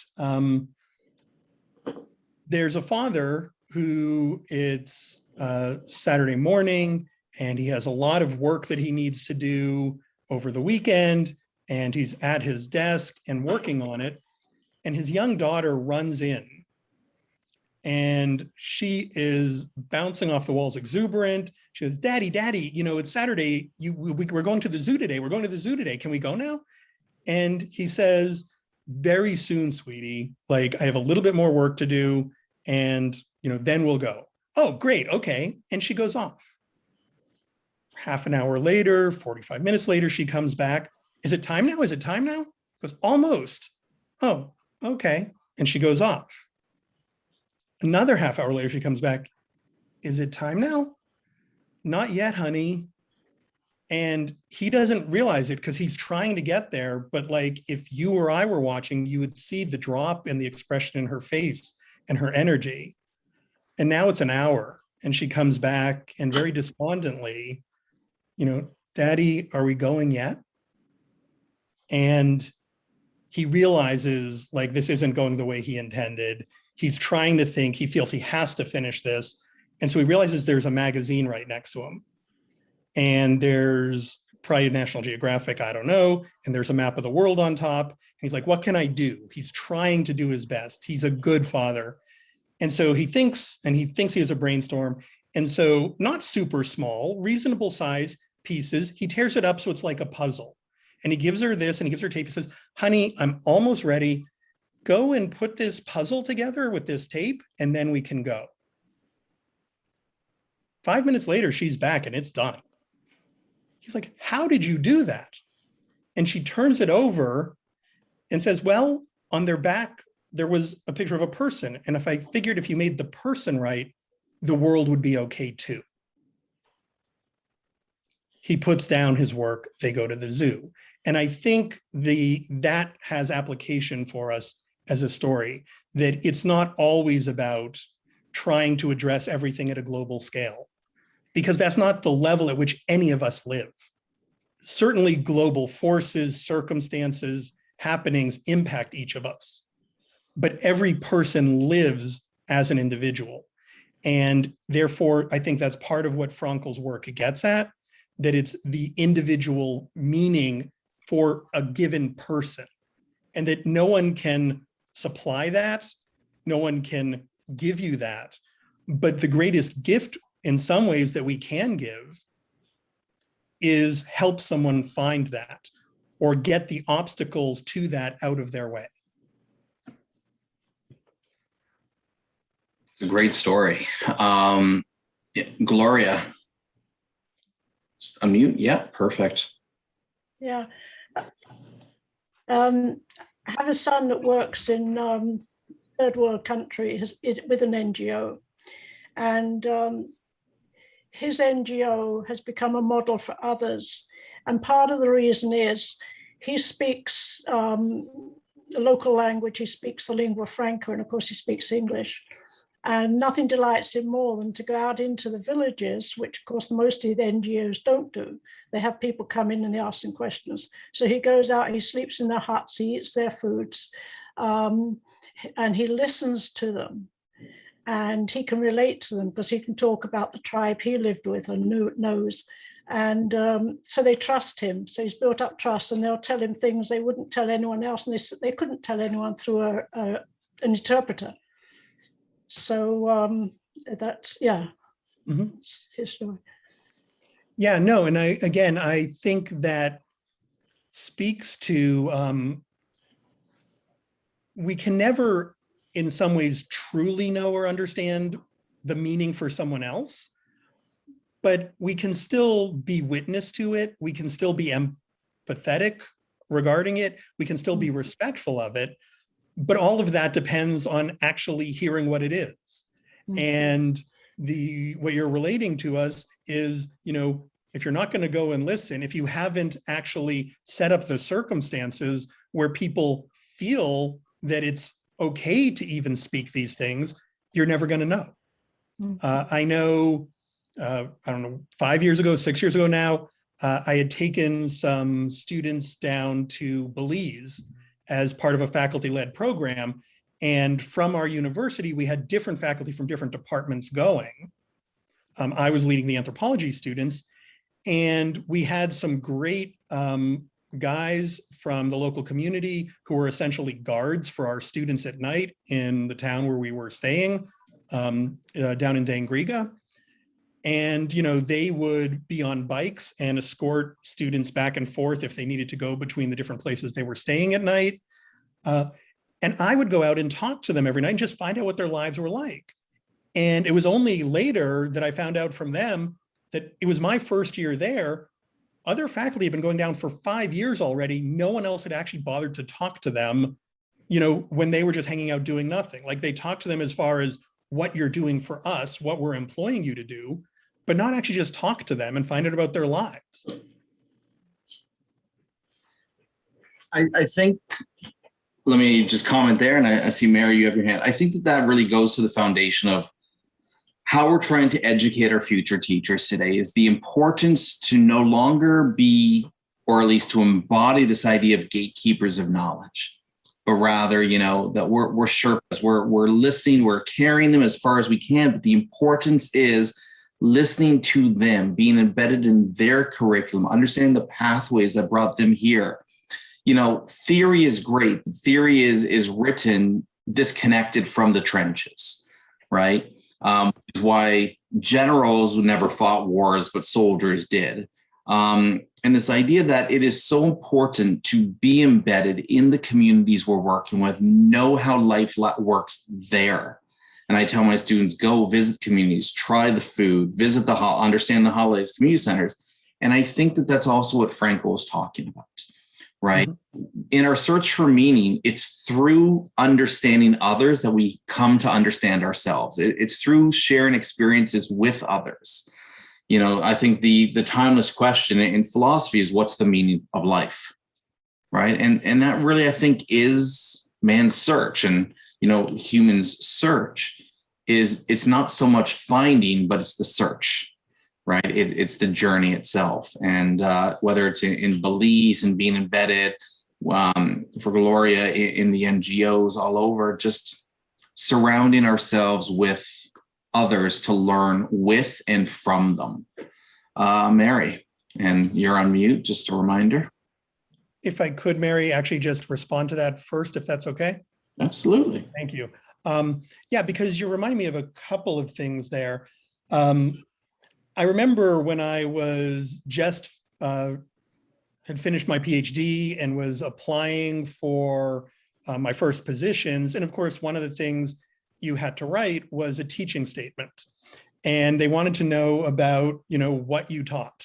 Speaker 2: there's a father who it's Saturday morning, and he has a lot of work that he needs to do over the weekend, and he's at his desk and working on it. And his young daughter runs in, and she is bouncing off the walls, exuberant. She goes, Daddy, it's Saturday. We're going to the zoo today. We're going to the zoo today. Can we go now? And he says, very soon, sweetie, like I have a little bit more work to do, and then we'll go. Oh, great. Okay. And she goes off. Half an hour later, 45 minutes later, she comes back. Is it time now? Is it time now? Goes, almost. Oh, okay. And she goes off. Another half hour later, she comes back. Is it time now? Not yet, honey. And he doesn't realize it because he's trying to get there. But like if you or I were watching, you would see the drop in the expression in her face and her energy. And now it's an hour, and she comes back and very despondently, Daddy, are we going yet? And he realizes like this isn't going the way he intended. He's trying to think, he feels he has to finish this. And so he realizes there's a magazine right next to him. And there's probably National Geographic, I don't know. And there's a map of the world on top. And he's like, what can I do? He's trying to do his best. He's a good father. And so he thinks he has a brainstorm. And so not super small, reasonable size pieces, he tears it up so it's like a puzzle. And he gives her this and he gives her tape. He says, honey, I'm almost ready. Go and put this puzzle together with this tape, and then we can go. 5 minutes later, she's back and it's done. He's like, how did you do that? And she turns it over and says, well, on their back, there was a picture of a person. And if I figured if you made the person right, the world would be okay too. He puts down his work, they go to the zoo. And I think that has application for us as a story, that it's not always about trying to address everything at a global scale, because that's not the level at which any of us live. Certainly global forces, circumstances, happenings impact each of us, but every person lives as an individual. And therefore, I think that's part of what Frankl's work gets at, that it's the individual meaning for a given person, and that no one can supply that, no one can give you that. But the greatest gift in some ways that we can give is help someone find that or get the obstacles to that out of their way.
Speaker 1: It's a great story. Gloria, just unmute. Yeah, perfect.
Speaker 3: Yeah. I have a son that works in third world country with an NGO, and his NGO has become a model for others. And part of the reason is he speaks a local language, he speaks the lingua franca, and of course he speaks English. And nothing delights him more than to go out into the villages, which of course most of the NGOs don't do. They have people come in and they ask them questions. So he goes out, he sleeps in their huts, he eats their foods, and he listens to them. And he can relate to them because he can talk about the tribe he lived with and knows. And so they trust him. So he's built up trust, and they'll tell him things they wouldn't tell anyone else. And they couldn't tell anyone through an interpreter. So that's, yeah, his story.
Speaker 2: Yeah, no, and I think that speaks to, we can never in some ways truly know or understand the meaning for someone else, but we can still be witness to it. We can still be empathetic regarding it. We can still be respectful of it. But all of that depends on actually hearing what it is. And what you're relating to us is, if you're not going to go and listen, if you haven't actually set up the circumstances where people feel that it's okay to even speak these things, you're never going to know. I know, I don't know, 5 years ago, 6 years ago now, I had taken some students down to Belize as part of a faculty-led program. And from our university, we had different faculty from different departments going. I was leading the anthropology students, and we had some great guys from the local community who were essentially guards for our students at night in the town where we were staying, down in Dangriga. And, they would be on bikes and escort students back and forth if they needed to go between the different places they were staying at night. And I would go out and talk to them every night and just find out what their lives were like. And it was only later that I found out from them that it was my first year there. Other faculty had been going down for 5 years already. No one else had actually bothered to talk to them, when they were just hanging out doing nothing. Like, they talked to them as far as what you're doing for us, what we're employing you to do, but not actually just talk to them and find out about their lives.
Speaker 1: I think, let me just comment there, and I see Mary, you have your hand. I think that really goes to the foundation of how we're trying to educate our future teachers today, is the importance to no longer be, or at least to embody, this idea of gatekeepers of knowledge, but rather, that we're Sherpas, we're listening, we're carrying them as far as we can, but the importance is listening to them, being embedded in their curriculum, understanding the pathways that brought them here. Theory is great. Theory is written disconnected from the trenches, right? Is why generals never fought wars, but soldiers did. And this idea that it is so important to be embedded in the communities we're working with, know how life works there. And I tell my students, go visit communities, try the food, visit understand the holidays, community centers. And I think that that's also what Frankl was talking about, right? In our search for meaning, it's through understanding others that we come to understand ourselves. It's through sharing experiences with others. I think the timeless question in philosophy is, what's the meaning of life, right? And that really, I think, is man's search. And humans' search it's not so much finding, but it's the search, right? It's the journey itself. And whether it's in Belize and being embedded, for Gloria in the NGOs all over, just surrounding ourselves with others to learn with and from them. Mary, and you're on mute, just a reminder.
Speaker 2: If I could, Mary, actually just respond to that first, if that's okay.
Speaker 1: Absolutely.
Speaker 2: Thank you. Yeah, because you remind me of a couple of things there. I remember when I was just had finished my PhD and was applying for my first positions. And of course, one of the things you had to write was a teaching statement. And they wanted to know about, what you taught.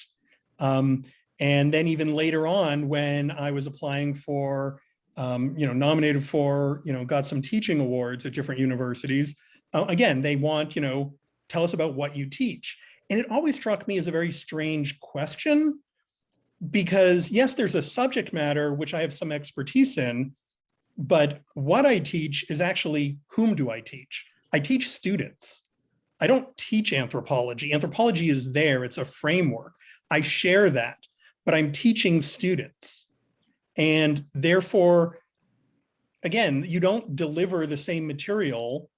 Speaker 2: And then even later on, when I was applying for, nominated for, got some teaching awards at different universities, again, they want, tell us about what you teach. And it always struck me as a very strange question, because yes, there's a subject matter which I have some expertise in, but what I teach is actually, whom do I teach? I teach students. I don't teach anthropology. Anthropology is there, it's a framework. I share that, but I'm teaching students. And therefore, again, you don't deliver the same material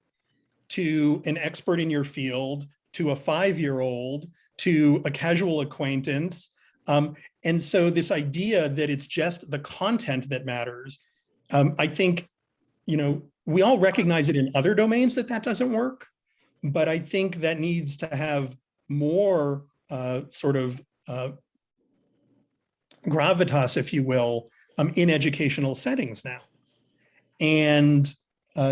Speaker 2: to an expert in your field, to a 5-year-old, to a casual acquaintance. And so this idea that it's just the content that matters, I think, we all recognize it in other domains that doesn't work, but I think that needs to have more sort of gravitas, if you will, in educational settings now. And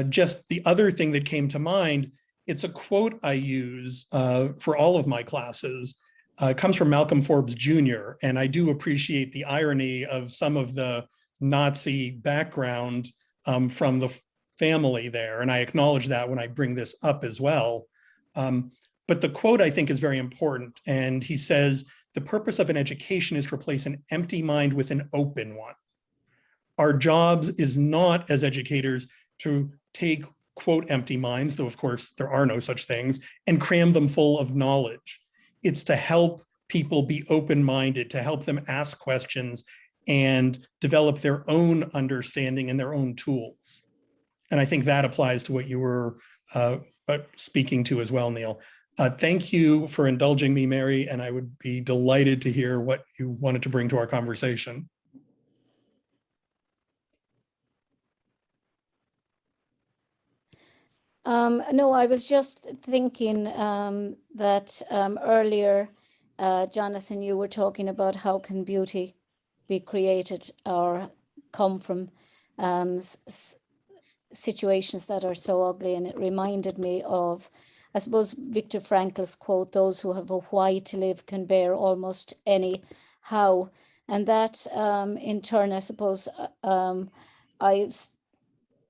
Speaker 2: just the other thing that came to mind, it's a quote I use for all of my classes. It comes from Malcolm Forbes Jr., and I do appreciate the irony of some of the Nazi background from the family there, and I acknowledge that when I bring this up as well. But the quote, I think, is very important, and he says, "The purpose of an education is to replace an empty mind with an open one. Our jobs is not, as educators, to take, quote, empty minds, though of course there are no such things, and cram them full of knowledge. It's to help people be open-minded, to help them ask questions and develop their own understanding and their own tools." And I think that applies to what you were speaking to as well, Neil. Thank you for indulging me, Mary, and I would be delighted to hear what you wanted to bring to our conversation.
Speaker 4: No, I was just thinking that earlier, Jonathan, you were talking about how can beauty be created or come from situations that are so ugly. And it reminded me of, I suppose, Viktor Frankl's quote, "Those who have a why to live can bear almost any how." And that in turn, I suppose, I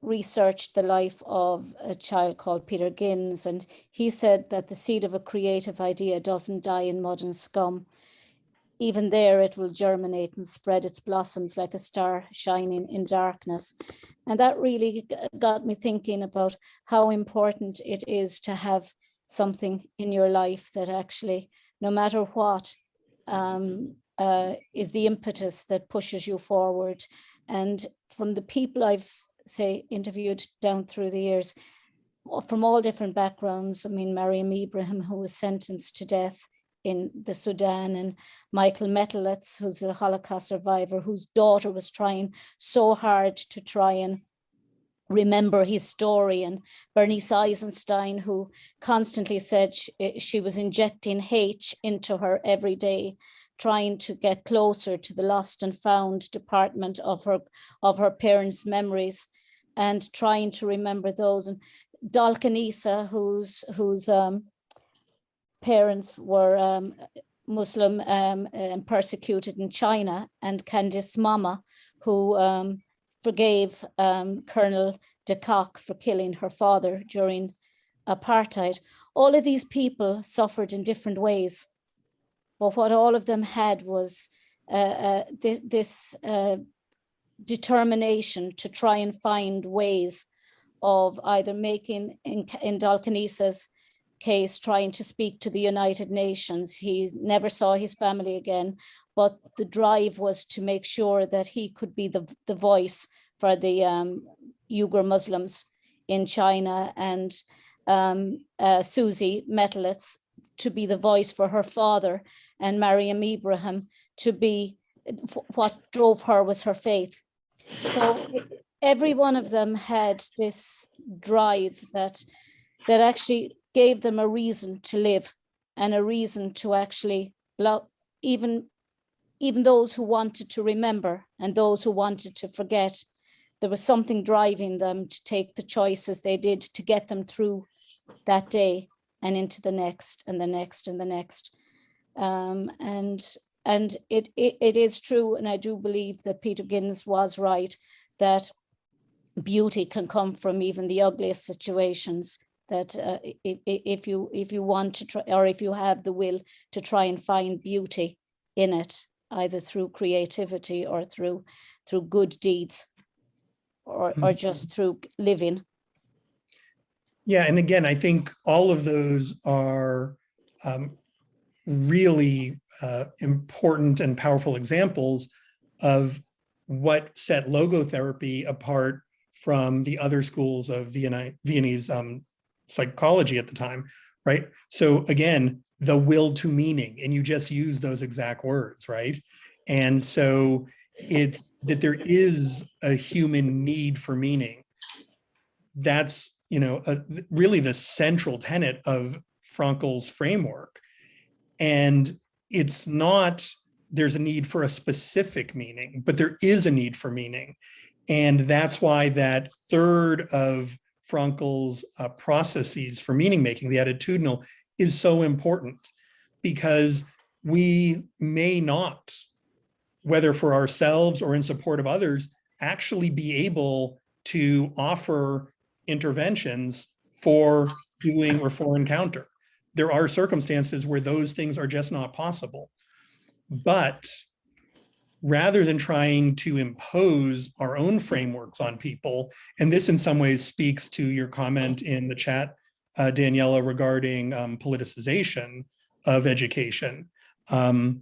Speaker 4: researched the life of a child called Peter Ginns, and he said that the seed of a creative idea doesn't die in mud and scum. Even there, it will germinate and spread its blossoms like a star shining in darkness. And that really got me thinking about how important it is to have something in your life that actually, no matter what, is the impetus that pushes you forward. And from the people I've interviewed down through the years, from all different backgrounds. I mean, Mariam Ibrahim, who was sentenced to death in the Sudan, and Michael Metelitz, who's a Holocaust survivor, whose daughter was trying so hard to try and remember his story, and Bernice Eisenstein, who constantly said she was injecting hate into her every day, trying to get closer to the lost and found department of her parents' memories and trying to remember those. And Dalkanisa, whose parents were Muslim and persecuted in China, and Candice Mama, who forgave Colonel de Kock for killing her father during apartheid. All of these people suffered in different ways, but what all of them had was this determination to try and find ways of either making, in Dalkanisa's case, trying to speak to the United Nations. He never saw his family again, but the drive was to make sure that he could be the voice for the Uyghur Muslims in China, and Susie Metelitz to be the voice for her father, and Mariam Ibrahim to be what drove her was her faith. So every one of them had this drive that actually gave them a reason to live, and a reason to actually love, even those who wanted to remember and those who wanted to forget. There was something driving them to take the choices they did to get them through that day and into the next and the next and the next. And it is true, and I do believe that Peter Ginns was right, that beauty can come from even the ugliest situations. That if you want to try, or if you have the will to try and find beauty in it, either through creativity or through good deeds, or just through living.
Speaker 2: Yeah, and again, I think all of those are really important and powerful examples of what set logotherapy apart from the other schools of Viennese psychology at the time, right? So again, the will to meaning, and you just use those exact words, right? And so it's that there is a human need for meaning. That's, really the central tenet of Frankl's framework. And it's not, there's a need for a specific meaning, but there is a need for meaning. And that's why that third of Frankl's processes for meaning making, the attitudinal, is so important, because we may not, whether for ourselves or in support of others, actually be able to offer interventions for doing or for encounter. There are circumstances where those things are just not possible. But rather than trying to impose our own frameworks on people, and this in some ways speaks to your comment in the chat, Daniela, regarding politicization of education, rather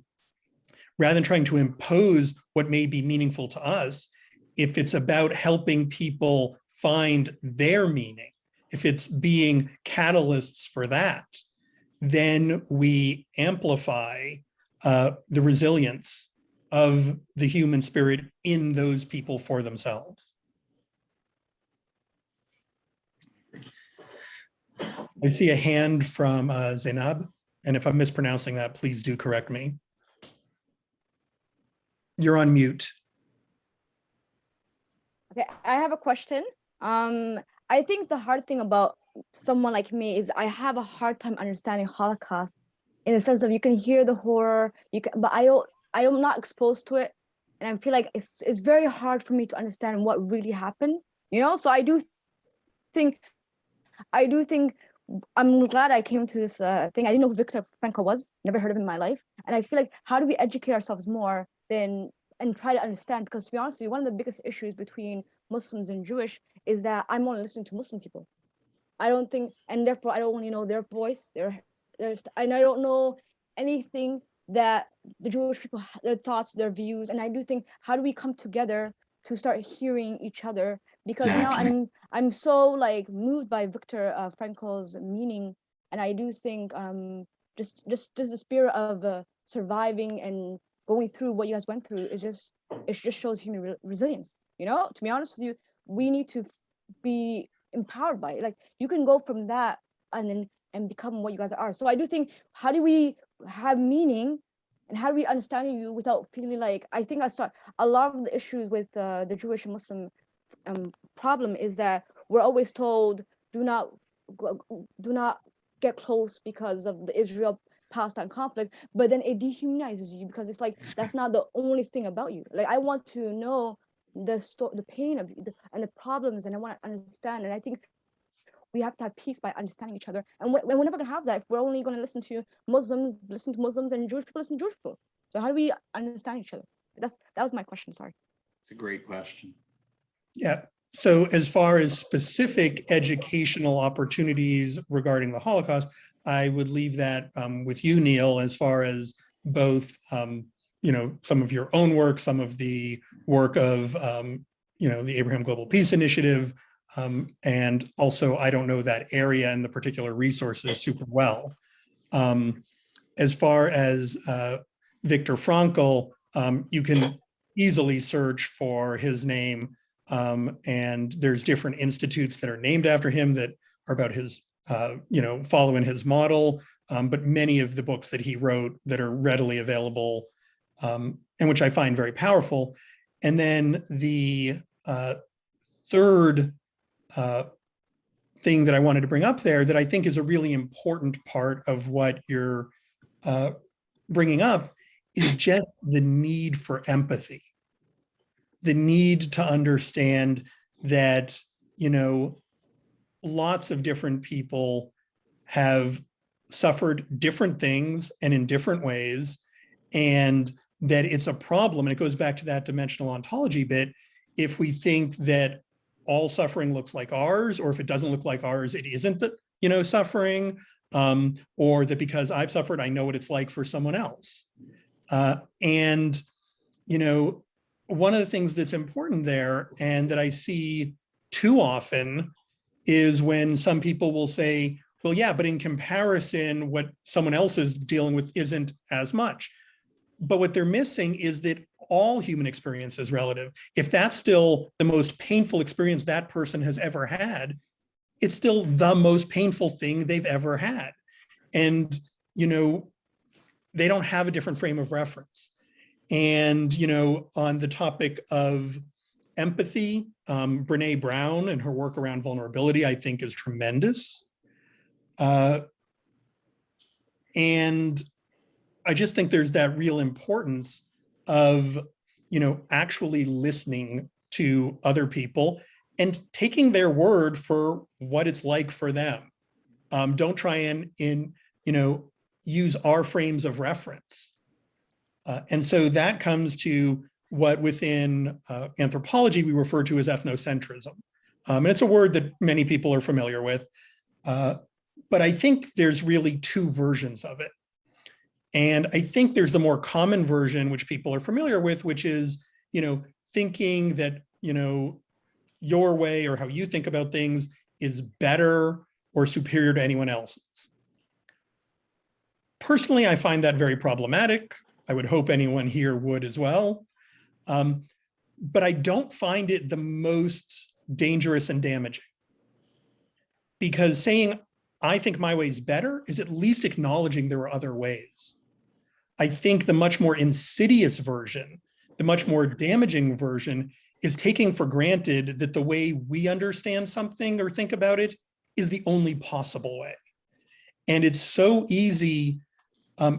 Speaker 2: than trying to impose what may be meaningful to us, if it's about helping people find their meaning, if it's being catalysts for that, then we amplify the resilience of the human spirit in those people for themselves. I see a hand from Zainab, and if I'm mispronouncing that, please do correct me. You're on mute.
Speaker 5: Okay, I have a question. I think the hard thing about someone like me is I have a hard time understanding Holocaust, in the sense of you can hear the horror, but I am not exposed to it, and I feel like it's very hard for me to understand what really happened. So I do think I'm glad I came to this thing. I didn't know who Viktor Frankl was. Never heard of him in my life, and I feel like, how do we educate ourselves more and try to understand? Because to be honest with you, one of the biggest issues between Muslims and Jewish is that I'm only listening to Muslim people. I don't think, and therefore I don't want to know their voice, and I don't know anything that the Jewish people, their thoughts, their views. And I do think, how do we come together to start hearing each other? Because
Speaker 1: Exactly.
Speaker 5: I'm so moved by Viktor Frankl's meaning, and I do think just the spirit of surviving and going through what you guys went through it just shows human resilience. To be honest with you, we need to be empowered by it. Like, you can go from that and become what you guys are. So I do think, how do we have meaning, and how do we understand you without feeling like, I think a lot of the issues with the Jewish and Muslim problem is that we're always told, do not get close because of the Israel-Palestine conflict, but then it dehumanizes you, because it's like, that's not the only thing about you. Like, I want to know the pain of you and the problems, and I want to understand. And I think we have to have peace by understanding each other. And we're never going to have that if we're only going to listen to Muslims, and Jewish people listen to Jewish people. So how do we understand each other? That was my question. Sorry.
Speaker 1: It's a great question.
Speaker 2: Yeah. So as far as specific educational opportunities regarding the Holocaust, I would leave that with you, Neil, as far as both, some of your own work, some of the work of, the Abraham Global Peace Initiative, and also, I don't know that area and the particular resources super well. As far as Viktor Frankl, you can easily search for his name, and there's different institutes that are named after him that are about his, following his model, but many of the books that he wrote that are readily available, and which I find very powerful. And then the third thing that I wanted to bring up there that I think is a really important part of what you're bringing up is just the need for empathy, the need to understand that, lots of different people have suffered different things and in different ways, and that it's a problem. And it goes back to that dimensional ontology bit. If we think that all suffering looks like ours, or if it doesn't look like ours, it isn't that, suffering, or that because I've suffered, I know what it's like for someone else. And, one of the things that's important there, and that I see too often, is when some people will say, well, yeah, but in comparison, what someone else is dealing with isn't as much. But what they're missing is that all human experience is relative. If that's still the most painful experience that person has ever had, it's still the most painful thing they've ever had. And, they don't have a different frame of reference. And, on the topic of empathy, Brene Brown and her work around vulnerability, I think, is tremendous. And I just think there's that real importance of, actually listening to other people and taking their word for what it's like for them. Don't try and use our frames of reference. And so that comes to what within anthropology we refer to as ethnocentrism. And it's a word that many people are familiar with. But I think there's really two versions of it. And I think there's the more common version, which people are familiar with, which is, thinking that, your way or how you think about things is better or superior to anyone else's. Personally, I find that very problematic. I would hope anyone here would as well. But I don't find it the most dangerous and damaging. Because saying, I think my way is better is at least acknowledging there are other ways. I think the much more insidious version, the much more damaging version, is taking for granted that the way we understand something or think about it is the only possible way. And it's so easy,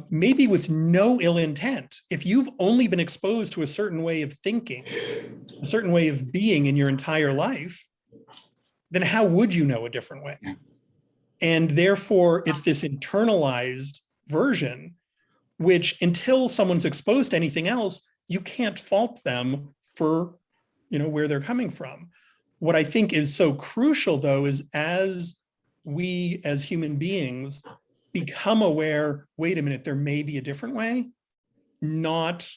Speaker 2: maybe with no ill intent, if you've only been exposed to a certain way of thinking, a certain way of being in your entire life, then how would you know a different way? And therefore, it's this internalized version, which until someone's exposed to anything else, you can't fault them for, where they're coming from. What I think is so crucial, though, is as we as human beings become aware, wait a minute, there may be a different way, not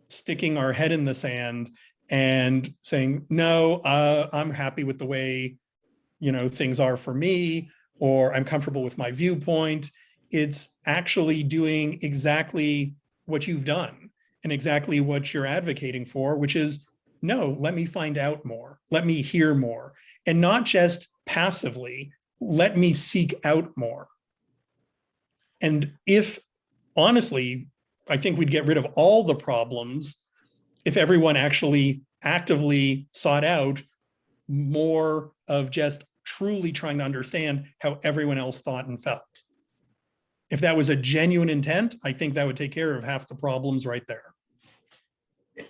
Speaker 2: sticking our head in the sand and saying, no, I'm happy with the way, things are for me, or I'm comfortable with my viewpoint. It's actually doing exactly what you've done and exactly what you're advocating for, which is, no, let me find out more. Let me hear more. And not just passively, let me seek out more. And if, honestly, I think we'd get rid of all the problems if everyone actually actively sought out more of just truly trying to understand how everyone else thought and felt. If that was a genuine intent, I think that would take care of half the problems right there.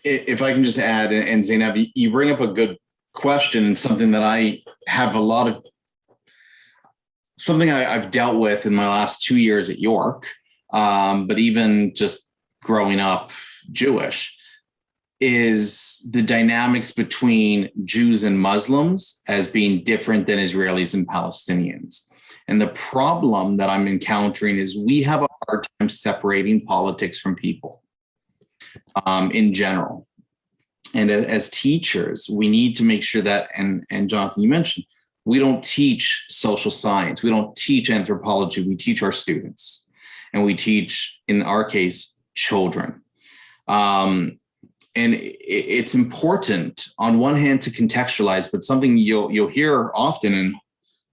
Speaker 1: If I can just add, and Zainab, you bring up a good question, and something that I have something I've dealt with in my last 2 years at York, but even just growing up Jewish, is the dynamics between Jews and Muslims as being different than Israelis and Palestinians. And the problem that I'm encountering is we have a hard time separating politics from people in general. And as teachers, we need to make sure that, and Jonathan, you mentioned, we don't teach social science. We don't teach anthropology. We teach our students. And we teach, in our case, children. And it's important, on one hand, to contextualize, but something you'll hear often, and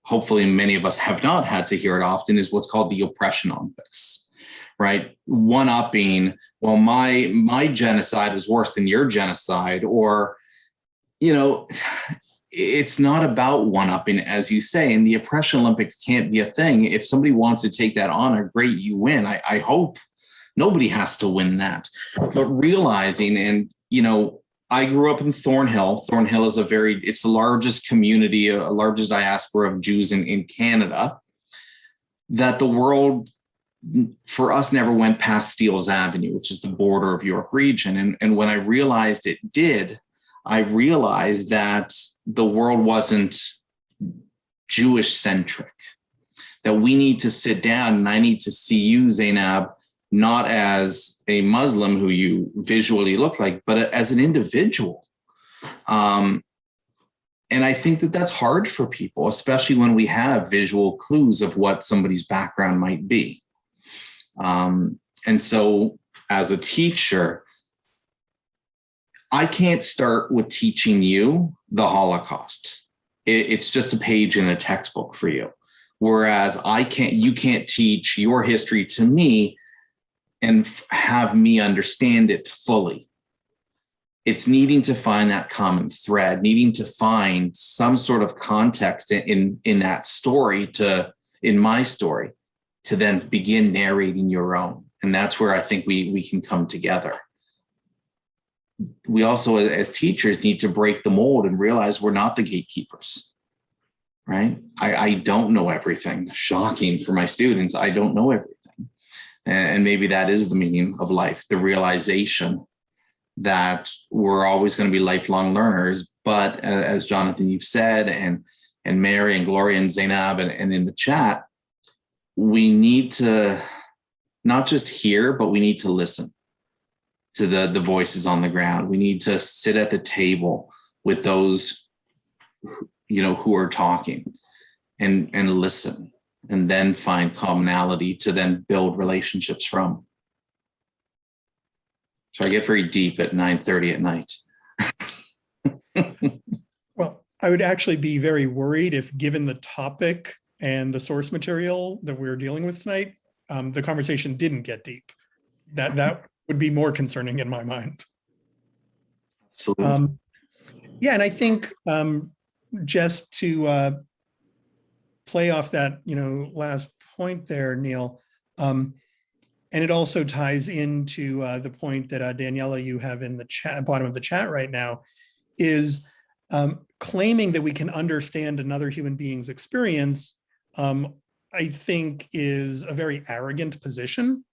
Speaker 1: hopefully many of us have not had to hear it often, is what's called the oppression Olympics, right? One-upping, well, my genocide was worse than your genocide, or, it's not about one-upping, as you say, and the oppression Olympics can't be a thing. If somebody wants to take that honor, great, you win. I hope nobody has to win that. But realizing, and, I grew up in Thornhill. Thornhill is it's the largest community, largest diaspora of Jews in Canada, that the world, for us, never went past Steeles Avenue, which is the border of York region. And when I realized it did, I realized that the world wasn't Jewish centric, that we need to sit down and I need to see you, Zainab, not as a Muslim who you visually look like, but as an individual. And I think that that's hard for people, especially when we have visual clues of what somebody's background might be. And so as a teacher, I can't start with teaching you the Holocaust. It's just a page in a textbook for you. Whereas you can't teach your history to me and have me understand it fully. It's needing to find that common thread, needing to find some sort of context in that story in my story, to then begin narrating your own. And that's where I think we can come together. We also, as teachers, need to break the mold and realize we're not the gatekeepers, right? I don't know everything. Shocking for my students. I don't know everything. And maybe that is the meaning of life, the realization that we're always going to be lifelong learners. But as Jonathan, you've said, and Mary and Gloria and Zainab and in the chat, we need to not just hear, but we need to listen to the voices on the ground. We need to sit at the table with those, who are talking and listen, and then find commonality to then build relationships from. So I get very deep at 9:30 at night.
Speaker 2: Well, I would actually be very worried if, given the topic and the source material that we're dealing with tonight, the conversation didn't get deep. That would be more concerning in my mind.
Speaker 1: Absolutely.
Speaker 2: Yeah, and I think just to play off that, last point there, Neil, and it also ties into the point that Daniela, you have in the chat, bottom of the chat right now, is claiming that we can understand another human being's experience, I think is a very arrogant position.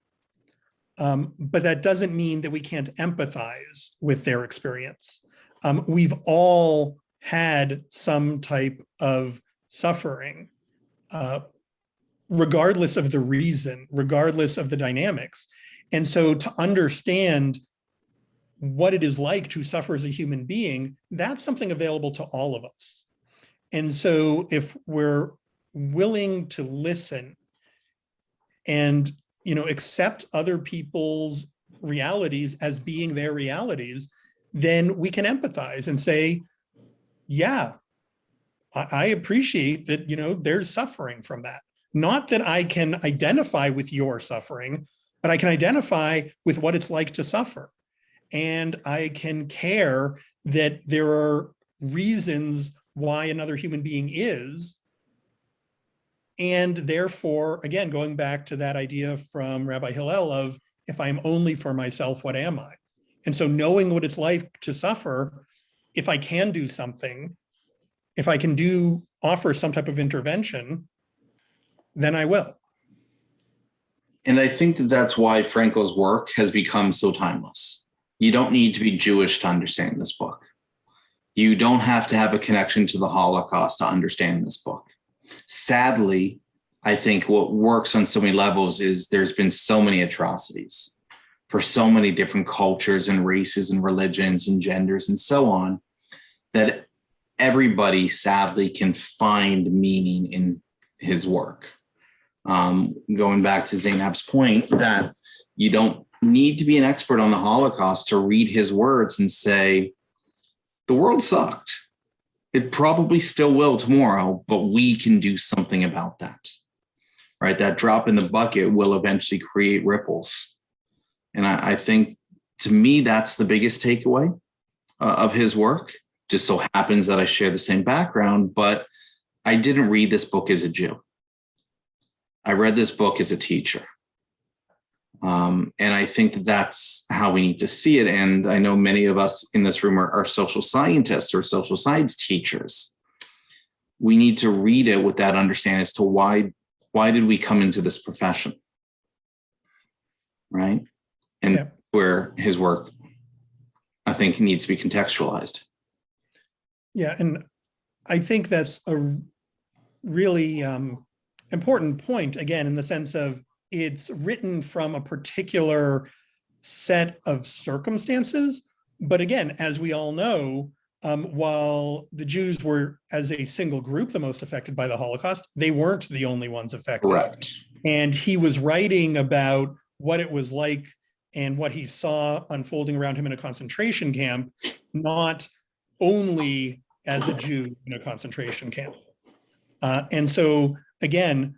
Speaker 2: But that doesn't mean that we can't empathize with their experience. We've all had some type of suffering, regardless of the reason, regardless of the dynamics. And so to understand what it is like to suffer as a human being, that's something available to all of us. And so if we're willing to listen and accept other people's realities as being their realities, then we can empathize and say, yeah, I appreciate that, there's suffering from that. Not that I can identify with your suffering, but I can identify with what it's like to suffer. And I can care that there are reasons why another human being is. And therefore, again, going back to that idea from Rabbi Hillel of, if I'm only for myself, what am I? And so knowing what it's like to suffer, if I can do something, if I can offer some type of intervention, then I will.
Speaker 1: And I think that that's why Frankl's work has become so timeless. You don't need to be Jewish to understand this book. You don't have to have a connection to the Holocaust to understand this book. Sadly, I think what works on so many levels is there's been so many atrocities for so many different cultures and races and religions and genders and so on, that everybody sadly can find meaning in his work. Going back to Zainab's point that you don't need to be an expert on the Holocaust to read his words and say, the world sucked. It probably still will tomorrow, but we can do something about that, right? That drop in the bucket will eventually create ripples. And I think, to me, that's the biggest takeaway of his work. Just so happens that I share the same background, but I didn't read this book as a Jew. I read this book as a teacher. And I think that that's how we need to see it. And I know many of us in this room are social scientists or social science teachers. We need to read it with that understanding as to why did we come into this profession, right? And where his work, I think, needs to be contextualized.
Speaker 2: Yeah, and I think that's a really important point, again, in the sense of it's written from a particular set of circumstances. But again, as we all know, while the Jews were, as a single group, the most affected by the Holocaust, they weren't the only ones affected.
Speaker 1: Correct.
Speaker 2: And he was writing about what it was like and what he saw unfolding around him in a concentration camp, not only as a Jew in a concentration camp. And so, again,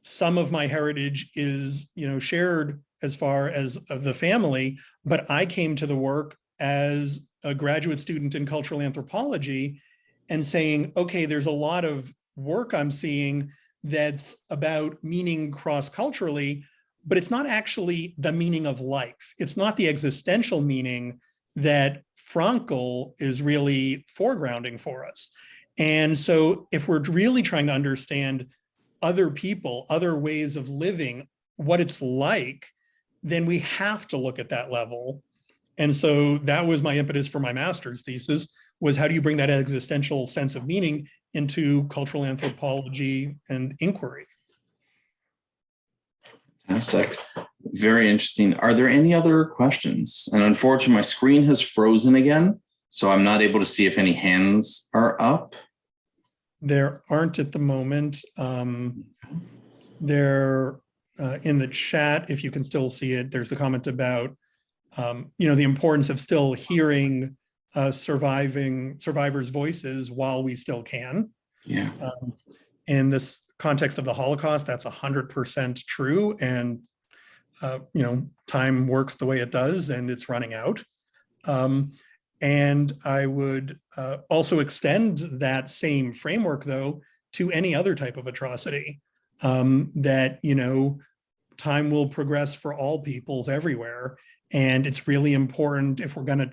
Speaker 2: some of my heritage is, shared as far as of the family, but I came to the work as a graduate student in cultural anthropology and saying, okay, there's a lot of work I'm seeing that's about meaning cross-culturally, but it's not actually the meaning of life. It's not the existential meaning that Frankl is really foregrounding for us. And so if we're really trying to understand other people, other ways of living, what it's like, then we have to look at that level. And so that was my impetus for my master's thesis, was how do you bring that existential sense of meaning into cultural anthropology and inquiry?
Speaker 1: Fantastic. Very interesting. Are there any other questions? And unfortunately, my screen has frozen again, so I'm not able to see if any hands are up.
Speaker 2: There aren't at the moment. They're in the chat, if you can still see it. There's a comment about, the importance of still hearing survivors' voices while we still can.
Speaker 1: Yeah.
Speaker 2: In this context of the Holocaust, that's 100% true. And, time works the way it does, and it's running out. And I would also extend that same framework, though, to any other type of atrocity, that, time will progress for all peoples everywhere. And it's really important, if we're going to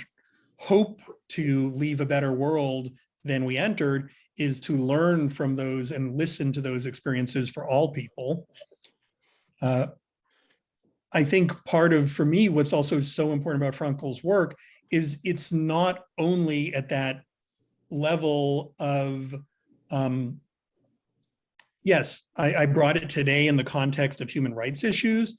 Speaker 2: hope to leave a better world than we entered, is to learn from those and listen to those experiences for all people. I think for me, what's also so important about Frankl's work is it's not only at that level of, yes, I brought it today in the context of human rights issues,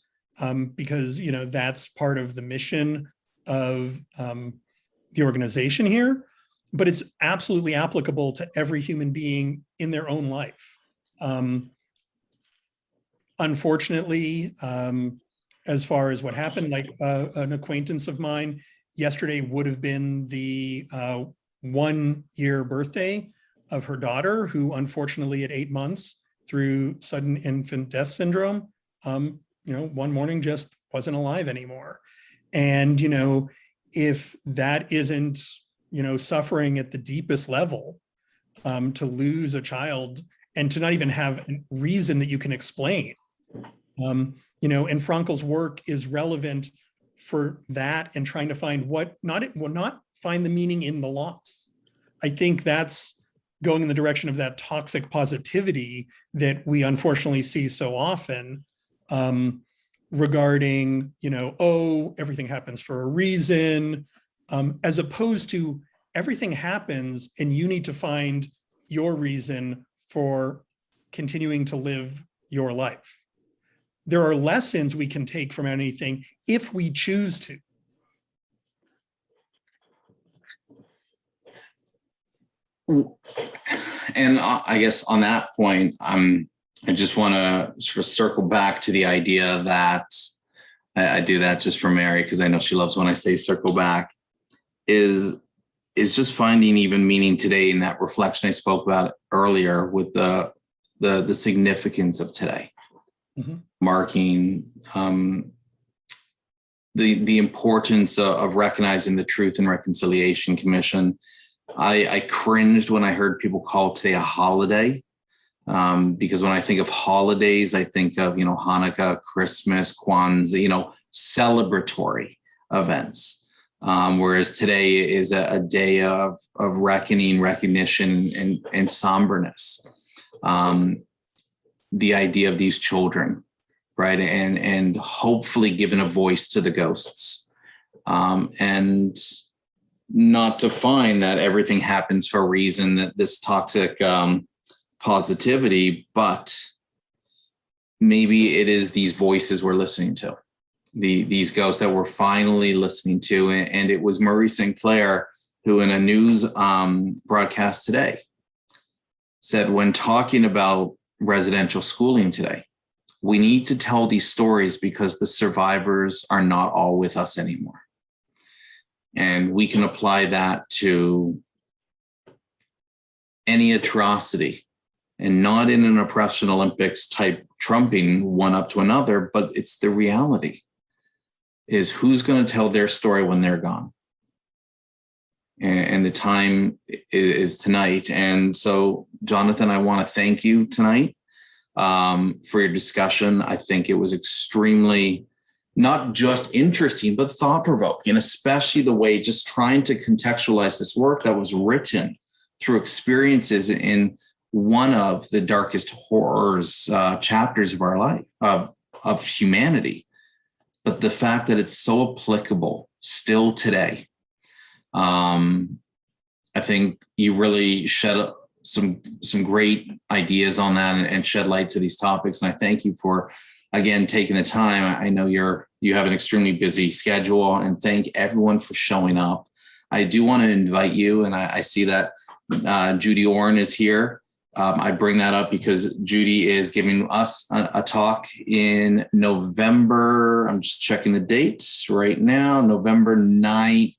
Speaker 2: because, that's part of the mission of the organization here, but it's absolutely applicable to every human being in their own life. Unfortunately, as far as what happened, like an acquaintance of mine, yesterday would have been the 1-year birthday of her daughter, who unfortunately at 8 months through sudden infant death syndrome, one morning just wasn't alive anymore. And, if that isn't, suffering at the deepest level, to lose a child and to not even have a reason that you can explain, and Frankl's work is relevant for that and trying to find not find the meaning in the loss. I think that's going in the direction of that toxic positivity that we unfortunately see so often, regarding, everything happens for a reason, as opposed to everything happens and you need to find your reason for continuing to live your life. There are lessons we can take from anything if we choose to.
Speaker 1: And I guess on that point, I just want to sort of circle back to the idea that I do that just for Mary, because I know she loves when I say circle back, is just finding even meaning today in that reflection I spoke about earlier with the significance of today. Mm-hmm. Marking the importance of recognizing the Truth and Reconciliation Commission. I cringed when I heard people call today a holiday, because when I think of holidays, I think of, Hanukkah, Christmas, Kwanzaa, celebratory events. Whereas today is a day of reckoning, recognition, and somberness. The idea of these children, right? And hopefully giving a voice to the ghosts. And not to find that everything happens for a reason, that this toxic positivity, but maybe it is these voices we're listening to, these ghosts that we're finally listening to. And it was Murray Sinclair who, in a news broadcast today, said, when talking about residential schooling today, we need to tell these stories because the survivors are not all with us anymore. And we can apply that to any atrocity, and not in an oppression Olympics type trumping one up to another, but it's the reality is who's going to tell their story when they're gone. And the time is tonight. And so, Jonathan, I want to thank you tonight for your discussion. I think it was extremely not just interesting, but thought-provoking, especially the way just trying to contextualize this work that was written through experiences in one of the darkest horrors chapters of our life, of humanity. But the fact that it's so applicable still today, I think you really shed some great ideas on that and shed light to these topics. And I thank you for, again, taking the time. I know you have an extremely busy schedule, and thank everyone for showing up. I do want to invite you, and I see that Judy Orrin is here. I bring that up because Judy is giving us a talk in November. I'm just checking the dates right now, November 18th.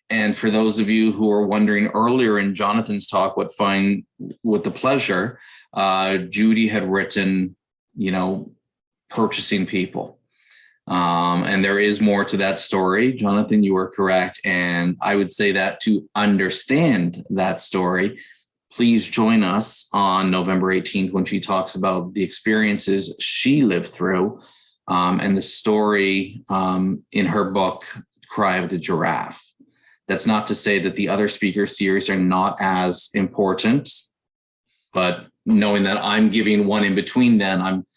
Speaker 1: And for those of you who are wondering earlier in Jonathan's talk, what Find with the Pleasure, Judy had written, purchasing people. And there is more to that story. Jonathan, you are correct. And I would say that to understand that story, please join us on November 18th when she talks about the experiences she lived through and the story in her book, Cry of the Giraffe. That's not to say that the other speaker series are not as important, but knowing that I'm giving one in between then, I'm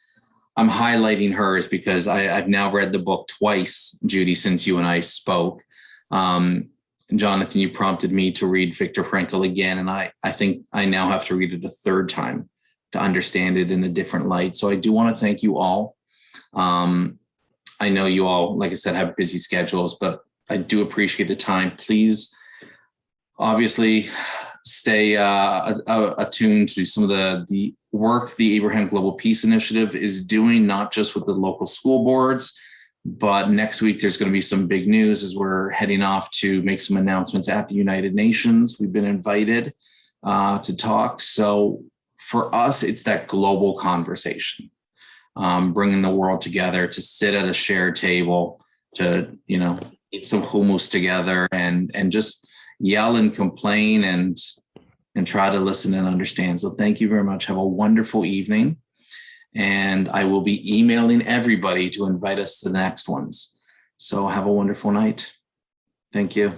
Speaker 1: highlighting hers because I've now read the book twice, Judy, since you and I spoke. Jonathan, you prompted me to read Viktor Frankl again, and I think I now have to read it a third time to understand it in a different light. So I do want to thank you all. I know you all, like I said, have busy schedules, but I do appreciate the time. Please, obviously, stay attuned to some of the work the Abraham Global Peace Initiative is doing, not just with the local school boards, but next week there's going to be some big news as we're heading off to make some announcements at the United Nations. We've been invited to talk. So for us, it's that global conversation, bringing the world together to sit at a shared table, to, eat some hummus together and just yell and complain and try to listen and understand. So thank you very much. Have a wonderful evening. And I will be emailing everybody to invite us to the next ones. So have a wonderful night. Thank you.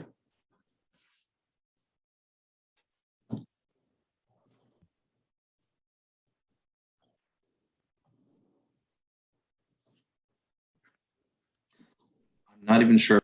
Speaker 1: I'm not even sure.